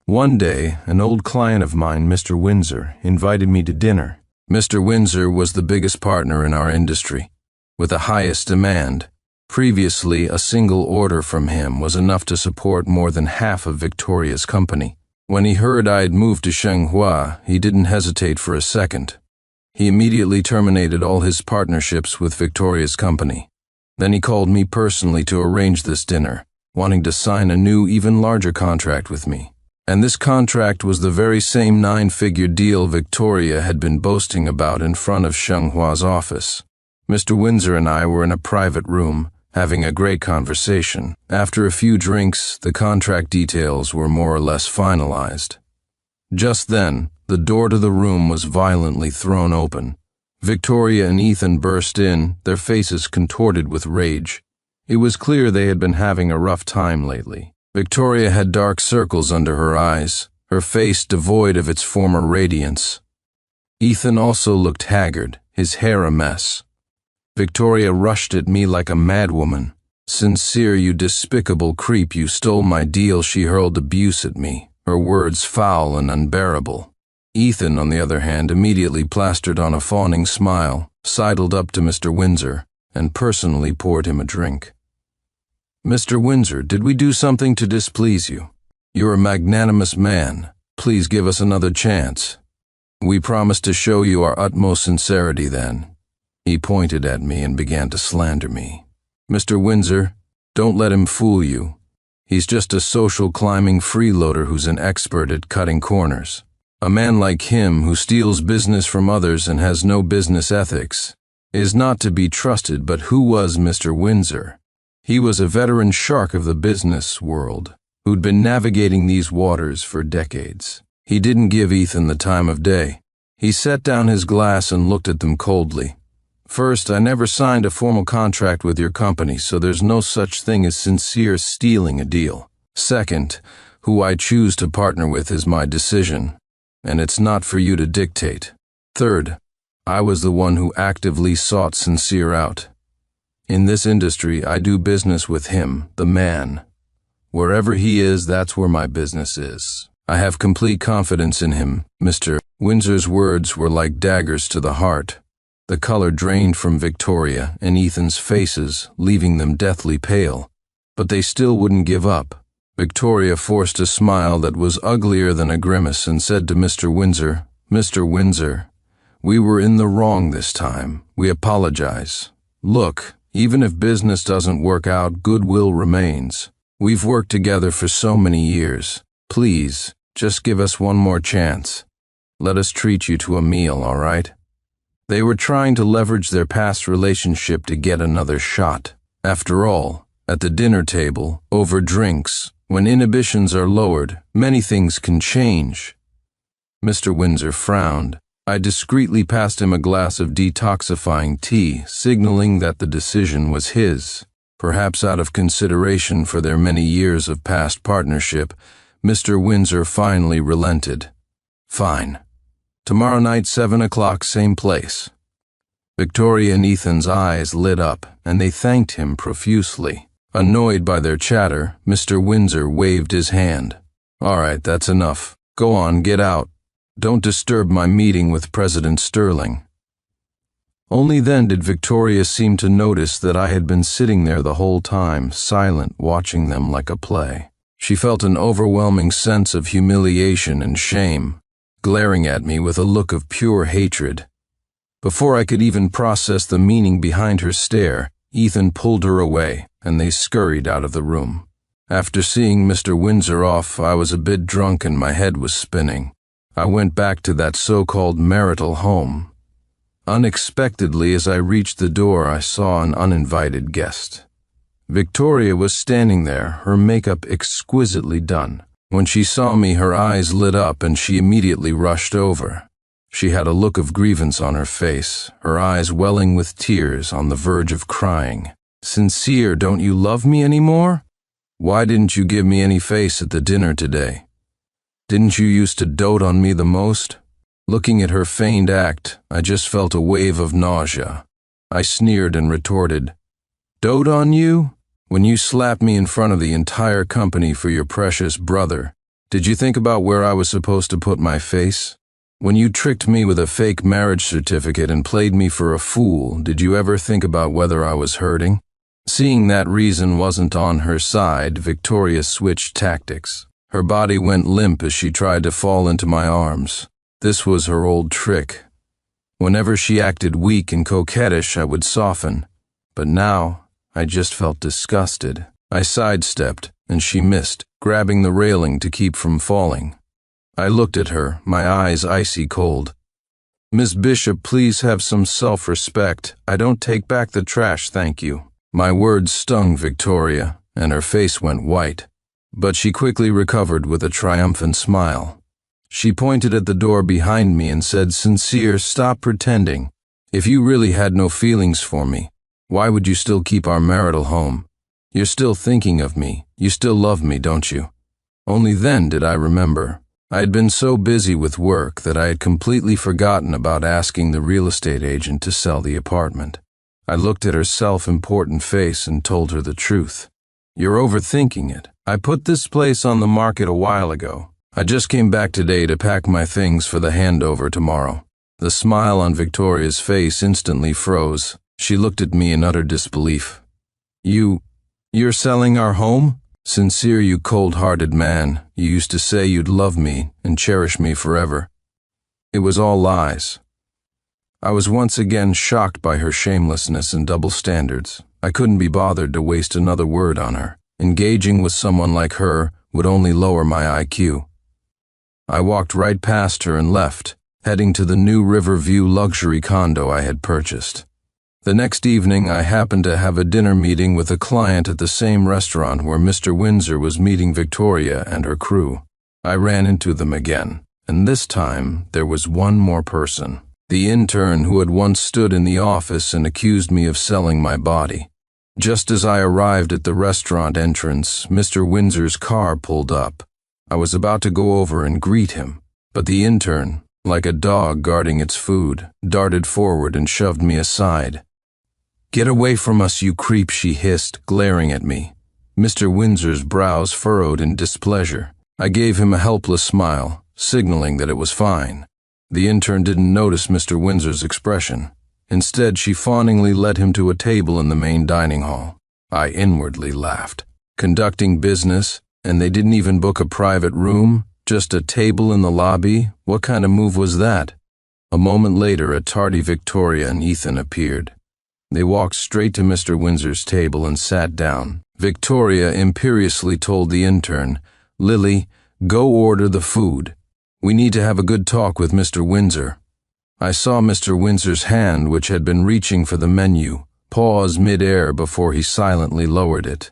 One day, an old client of mine, Mr. Windsor, invited me to dinner. Mr. Windsor was the biggest partner in our industry, with the highest demand. Previously, a single order from him was enough to support more than half of Victoria's company. When he heard I had moved to Shenghua, he didn't hesitate for a second. He immediately terminated all his partnerships with Victoria's company. Then he called me personally to arrange this dinner, wanting to sign a new, even larger contract with me. And this contract was the very same 9-figure deal Victoria had been boasting about in front of Shenghua's office. Mr. Windsor and I were in a private room, having a great conversation. After a few drinks, the contract details were more or less finalized. Just then, the door to the room was violently thrown open. Victoria and Ethan burst in, their faces contorted with rage. It was clear they had been having a rough time lately. Victoria had dark circles under her eyes, her face devoid of its former radiance. Ethan also looked haggard, his hair a mess. Victoria rushed at me like a madwoman. "Sincere, you despicable creep, you stole my deal," she hurled abuse at me, her words foul and unbearable. Ethan, on the other hand, immediately plastered on a fawning smile, sidled up to Mr. Windsor, and personally poured him a drink. "Mr. Windsor, did we do something to displease you? You're a magnanimous man. Please give us another chance. We promise to show you our utmost sincerity then." He pointed at me and began to slander me. "Mr. Windsor, don't let him fool you. He's just a social climbing freeloader who's an expert at cutting corners. A man like him, who steals business from others and has no business ethics, is not to be trusted." But who was Mr. Windsor? He was a veteran shark of the business world, who'd been navigating these waters for decades. He didn't give Ethan the time of day. He set down his glass and looked at them coldly. "First, I never signed a formal contract with your company, so there's no such thing as sincere stealing a deal. Second, who I choose to partner with is my decision, and it's not for you to dictate. Third, I was the one who actively sought Sincere out. In this industry, I do business with him, the man. Wherever he is, that's where my business is. I have complete confidence in him." Mr. Windsor's words were like daggers to the heart. The color drained from Victoria and Ethan's faces, leaving them deathly pale. But they still wouldn't give up. Victoria forced a smile that was uglier than a grimace and said to Mr. Windsor, "Mr. Windsor, we were in the wrong this time. We apologize. Look, even if business doesn't work out, goodwill remains. We've worked together for so many years. Please, just give us one more chance. Let us treat you to a meal, all right?" They were trying to leverage their past relationship to get another shot. After all, at the dinner table, over drinks, when inhibitions are lowered, many things can change. Mr. Windsor frowned. I discreetly passed him a glass of detoxifying tea, signaling that the decision was his. Perhaps out of consideration for their many years of past partnership, Mr. Windsor finally relented. "Fine. Tomorrow night, 7 o'clock, same place." Victoria and Ethan's eyes lit up, and they thanked him profusely. Annoyed by their chatter, Mr. Windsor waved his hand. "All right, that's enough. Go on, get out. Don't disturb my meeting with President Sterling." Only then did Victoria seem to notice that I had been sitting there the whole time, silent, watching them like a play. She felt an overwhelming sense of humiliation and shame, glaring at me with a look of pure hatred. Before I could even process the meaning behind her stare, Ethan pulled her away, and they scurried out of the room. After seeing Mr. Windsor off, I was a bit drunk and my head was spinning. I went back to that so-called marital home. Unexpectedly, as I reached the door, I saw an uninvited guest. Victoria was standing there, her makeup exquisitely done. When she saw me, her eyes lit up and she immediately rushed over. She had a look of grievance on her face, her eyes welling with tears, on the verge of crying. "Sincere, don't you love me anymore? Why didn't you give me any face at the dinner today? Didn't you used to dote on me the most?" Looking at her feigned act, I just felt a wave of nausea. I sneered and retorted, "Dote on you? When you slapped me in front of the entire company for your precious brother, did you think about where I was supposed to put my face? When you tricked me with a fake marriage certificate and played me for a fool, did you ever think about whether I was hurting?" Seeing that reason wasn't on her side, Victoria switched tactics. Her body went limp as she tried to fall into my arms. This was her old trick. Whenever she acted weak and coquettish, I would soften. But now, I just felt disgusted. I sidestepped, and she missed, grabbing the railing to keep from falling. I looked at her, my eyes icy cold. "Miss Bishop, please have some self-respect. I don't take back the trash, thank you." My words stung Victoria, and her face went white. But she quickly recovered with a triumphant smile. She pointed at the door behind me and said, "Sincere, stop pretending. If you really had no feelings for me, why would you still keep our marital home? You're still thinking of me. You still love me, don't you?" Only then did I remember. I had been so busy with work that I had completely forgotten about asking the real estate agent to sell the apartment. I looked at her self-important face and told her the truth. "You're overthinking it. I put this place on the market a while ago. I just came back today to pack my things for the handover tomorrow." The smile on Victoria's face instantly froze. She looked at me in utter disbelief. You're selling our home? Sincere, you cold-hearted man. You used to say you'd love me and cherish me forever." It was all lies. I was once again shocked by her shamelessness and double standards. I couldn't be bothered to waste another word on her. Engaging with someone like her would only lower my IQ. I walked right past her and left, heading to the new Riverview luxury condo I had purchased. The next evening, I happened to have a dinner meeting with a client at the same restaurant where Mr. Windsor was meeting Victoria and her crew. I ran into them again, and this time there was one more person. The intern who had once stood in the office and accused me of selling my body. Just as I arrived at the restaurant entrance, Mr. Windsor's car pulled up. I was about to go over and greet him, but the intern, like a dog guarding its food, darted forward and shoved me aside. "Get away from us, you creep," she hissed, glaring at me. Mr. Windsor's brows furrowed in displeasure. I gave him a helpless smile, signaling that it was fine. The intern didn't notice Mr. Windsor's expression. Instead, she fawningly led him to a table in the main dining hall. I inwardly laughed. Conducting business, and they didn't even book a private room? Just a table in the lobby? What kind of move was that? A moment later, a tardy Victoria and Ethan appeared. They walked straight to Mr. Windsor's table and sat down. Victoria imperiously told the intern, "Lily, go order the food. We need to have a good talk with Mr. Windsor." I saw Mr. Windsor's hand, which had been reaching for the menu, pause mid-air before he silently lowered it.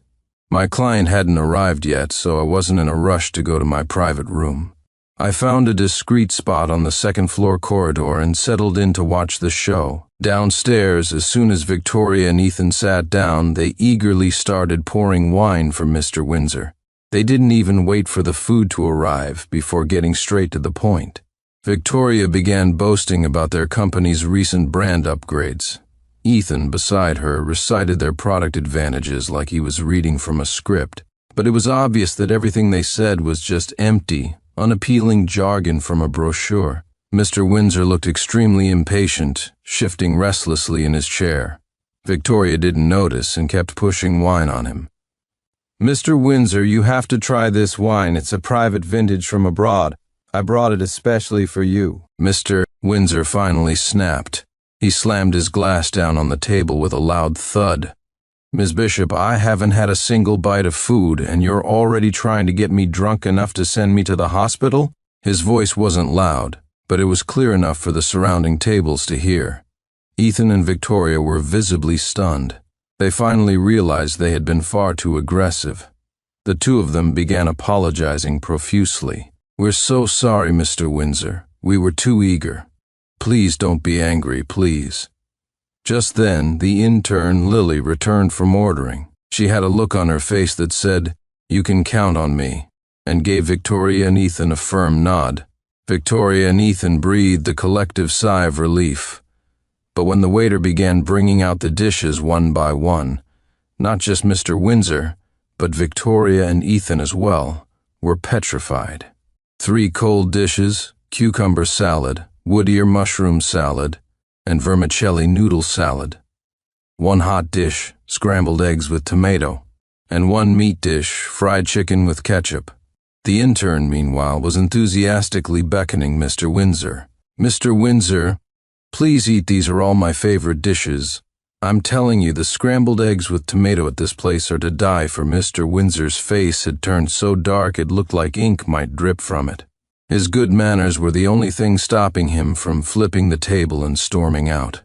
My client hadn't arrived yet, so I wasn't in a rush to go to my private room. I found a discreet spot on the second-floor corridor and settled in to watch the show. Downstairs, as soon as Victoria and Ethan sat down, they eagerly started pouring wine for Mr. Windsor. They didn't even wait for the food to arrive before getting straight to the point. Victoria began boasting about their company's recent brand upgrades. Ethan, beside her, recited their product advantages like he was reading from a script, but it was obvious that everything they said was just empty, unappealing jargon from a brochure. Mr. Windsor looked extremely impatient, shifting restlessly in his chair. Victoria didn't notice and kept pushing wine on him. "Mr. Windsor, you have to try this wine. It's a private vintage from abroad. I brought it especially for you." Mr. Windsor finally snapped. He slammed his glass down on the table with a loud thud. "Miss Bishop, I haven't had a single bite of food, and you're already trying to get me drunk enough to send me to the hospital?" His voice wasn't loud, but it was clear enough for the surrounding tables to hear. Ethan and Victoria were visibly stunned. They finally realized they had been far too aggressive. The two of them began apologizing profusely. "We're so sorry, Mr. Windsor. We were too eager. Please don't be angry, please." Just then, the intern, Lily, returned from ordering. She had a look on her face that said, "You can count on me," and gave Victoria and Ethan a firm nod. Victoria and Ethan breathed a collective sigh of relief. But when the waiter began bringing out the dishes one by one, not just Mr. Windsor, but Victoria and Ethan as well, were petrified. 3 cold dishes, cucumber salad, wood ear mushroom salad, and vermicelli noodle salad. 1 hot dish, scrambled eggs with tomato, and 1 meat dish, fried chicken with ketchup. The intern, meanwhile, was enthusiastically beckoning Mr. Windsor. "Mr. Windsor, please eat, these are all my favorite dishes. I'm telling you, the scrambled eggs with tomato at this place are to die for." Mr. Windsor's face had turned so dark it looked like ink might drip from it. His good manners were the only thing stopping him from flipping the table and storming out.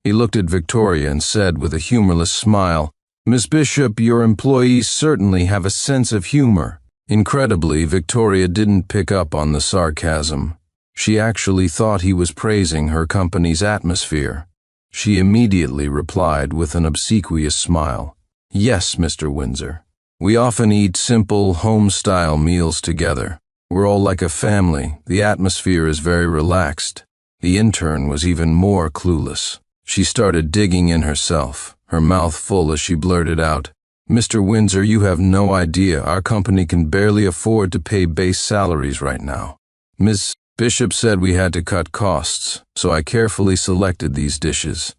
He looked at Victoria and said with a humorless smile, "Miss Bishop, your employees certainly have a sense of humor." Incredibly, Victoria didn't pick up on the sarcasm. She actually thought he was praising her company's atmosphere. She immediately replied with an obsequious smile, "Yes, Mr. Windsor. We often eat simple, home-style meals together. We're all like a family. The atmosphere is very relaxed." The intern was even more clueless. She started digging in herself, her mouth full as she blurted out, "Mr. Windsor, you have no idea. Our company can barely afford to pay base salaries right now. Miss Bishop said we had to cut costs, so I carefully selected these dishes.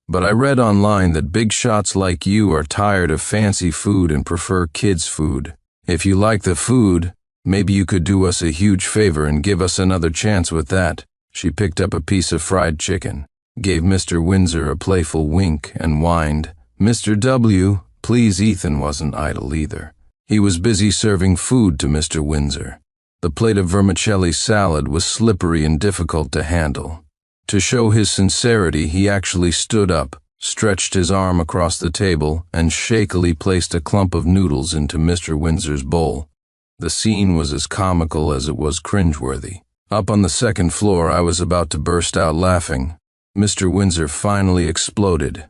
But I read online that big shots like you are tired of fancy food and prefer kids' food. If you like the food, maybe you could do us a huge favor and give us another chance with that." She picked up a piece of fried chicken, gave Mr. Windsor a playful wink, and whined, "Mr. W., please." Ethan wasn't idle either. He was busy serving food to Mr. Windsor. The plate of vermicelli salad was slippery and difficult to handle. To show his sincerity, he actually stood up, stretched his arm across the table, and shakily placed a clump of noodles into Mr. Windsor's bowl. The scene was as comical as it was cringeworthy. Up on the second floor, I was about to burst out laughing. Mr. Windsor finally exploded.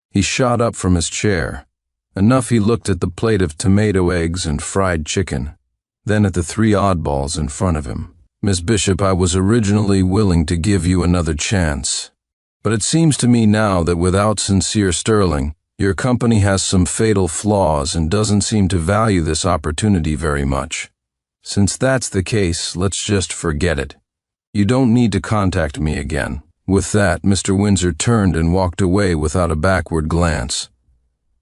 He shot up from his chair. Enough he looked at the plate of tomato eggs and fried chicken, then at the 3 oddballs in front of him. "Miss Bishop, I was originally willing to give you another chance. But it seems to me now that without sincere sterling, your company has some fatal flaws and doesn't seem to value this opportunity very much. Since that's the case, let's just forget it. You don't need to contact me again." With that, Mr. Windsor turned and walked away without a backward glance.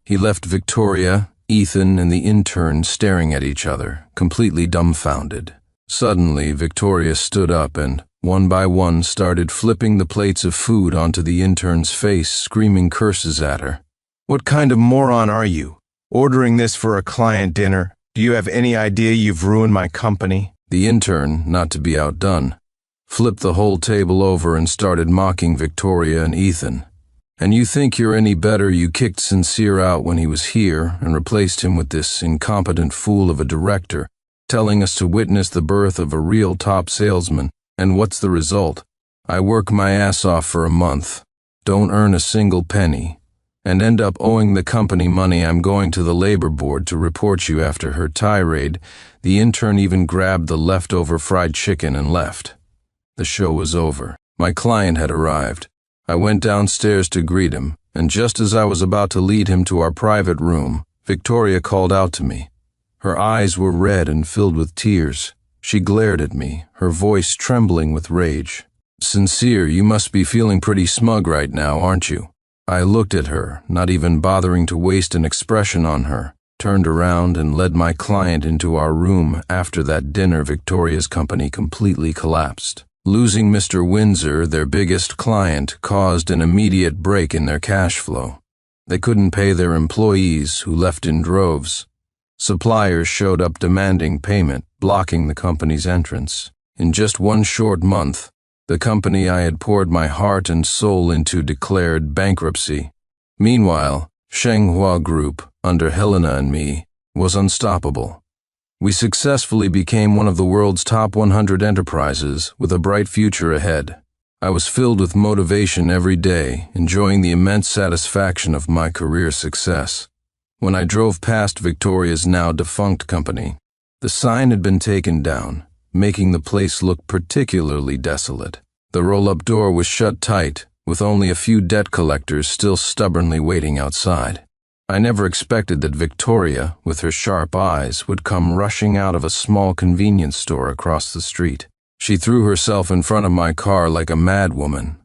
He left Victoria, Ethan, and the intern staring at each other, completely dumbfounded. Suddenly, Victoria stood up and, one by one, started flipping the plates of food onto the intern's face, screaming curses at her. "What kind of moron are you? Ordering this for a client dinner? Do you have any idea you've ruined my company?" The intern, not to be outdone, flipped the whole table over and started mocking Victoria and Ethan. "And you think you're any better? You kicked Sincere out when he was here and replaced him with this incompetent fool of a director, telling us to witness the birth of a real top salesman. And what's the result? I work my ass off for a month, don't earn a single penny, and end up owing the company money. I'm going to the labor board to report you." After her tirade, the intern even grabbed the leftover fried chicken and left. The show was over. My client had arrived. I went downstairs to greet him, and just as I was about to lead him to our private room, Victoria called out to me. Her eyes were red and filled with tears. She glared at me, her voice trembling with rage. "Sincere, you must be feeling pretty smug right now, aren't you?" I looked at her, not even bothering to waste an expression on her. turned around and led my client into our room. After that dinner, Victoria's company completely collapsed. Losing Mr. Windsor, their biggest client, caused an immediate break in their cash flow. They couldn't pay their employees, who left in droves. Suppliers showed up demanding payment, blocking the company's entrance. In just one short month, the company I had poured my heart and soul into declared bankruptcy. Meanwhile, Shenghua Group, under Helena and me, was unstoppable. We successfully became one of the world's top 100 enterprises with a bright future ahead. I was filled with motivation every day, enjoying the immense satisfaction of my career success. When I drove past Victoria's now defunct company, the sign had been taken down, making the place look particularly desolate. The roll-up door was shut tight, with only a few debt collectors still stubbornly waiting outside. I never expected that Victoria, with her sharp eyes, would come rushing out of a small convenience store across the street. She threw herself in front of my car like a madwoman.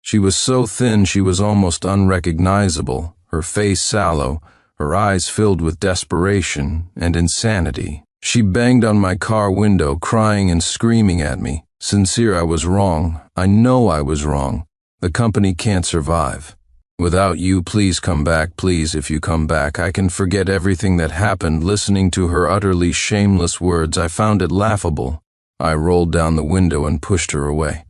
She was so thin she was almost unrecognizable, her face sallow, her eyes filled with desperation and insanity. She banged on my car window, crying and screaming at me. Sincere, I was wrong. I know I was wrong. The company can't survive. Without you, please come back, please. If you come back, I can forget everything that happened. Listening to her utterly shameless words, I found it laughable. I rolled down the window and pushed her away.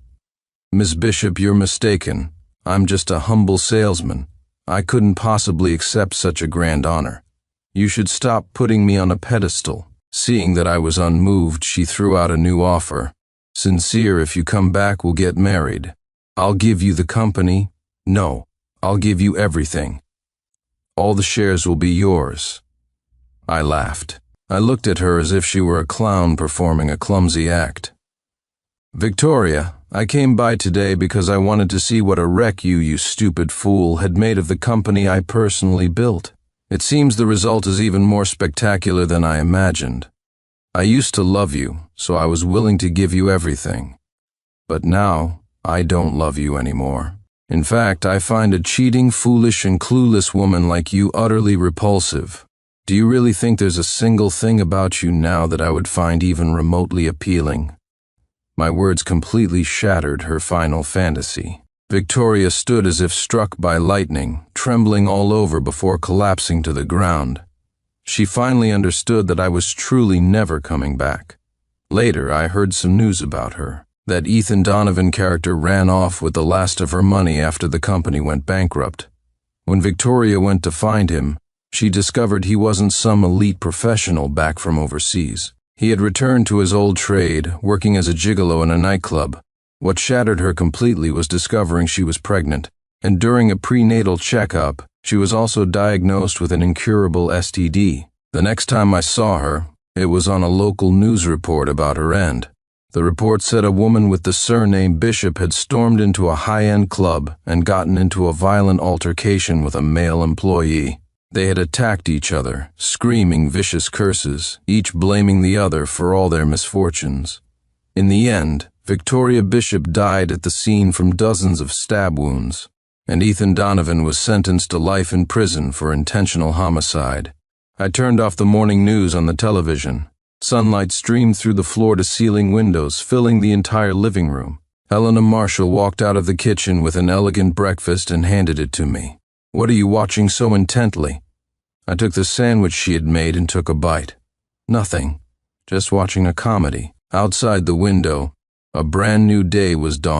Miss Bishop, you're mistaken. I'm just a humble salesman. I couldn't possibly accept such a grand honor. You should stop putting me on a pedestal. Seeing that I was unmoved, she threw out a new offer. Sincere, if you come back, we'll get married. I'll give you the company. No, I'll give you everything. All the shares will be yours. I laughed. I looked at her as if she were a clown performing a clumsy act. Victoria, I came by today because I wanted to see what a wreck you stupid fool, had made of the company I personally built. It seems the result is even more spectacular than I imagined. I used to love you, so I was willing to give you everything. But now, I don't love you anymore. In fact, I find a cheating, foolish, and clueless woman like you utterly repulsive. Do you really think there's a single thing about you now that I would find even remotely appealing? My words completely shattered her final fantasy. Victoria stood as if struck by lightning, trembling all over before collapsing to the ground. She finally understood that I was truly never coming back. Later, I heard some news about her. That Ethan Donovan character ran off with the last of her money after the company went bankrupt. When Victoria went to find him, she discovered he wasn't some elite professional back from overseas. He had returned to his old trade, working as a gigolo in a nightclub. What shattered her completely was discovering she was pregnant, and during a prenatal checkup, she was also diagnosed with an incurable STD. The next time I saw her, it was on a local news report about her end. The report said a woman with the surname Bishop had stormed into a high-end club and gotten into a violent altercation with a male employee. They had attacked each other, screaming vicious curses, each blaming the other for all their misfortunes. In the end, Victoria Bishop died at the scene from dozens of stab wounds, and Ethan Donovan was sentenced to life in prison for intentional homicide. I turned off the morning news on the television. Sunlight streamed through the floor-to-ceiling windows, filling the entire living room. Helena Marshall walked out of the kitchen with an elegant breakfast and handed it to me. "What are you watching so intently?" I took the sandwich she had made and took a bite. "Nothing. Just watching a comedy." Outside the window, a brand new day was dawning.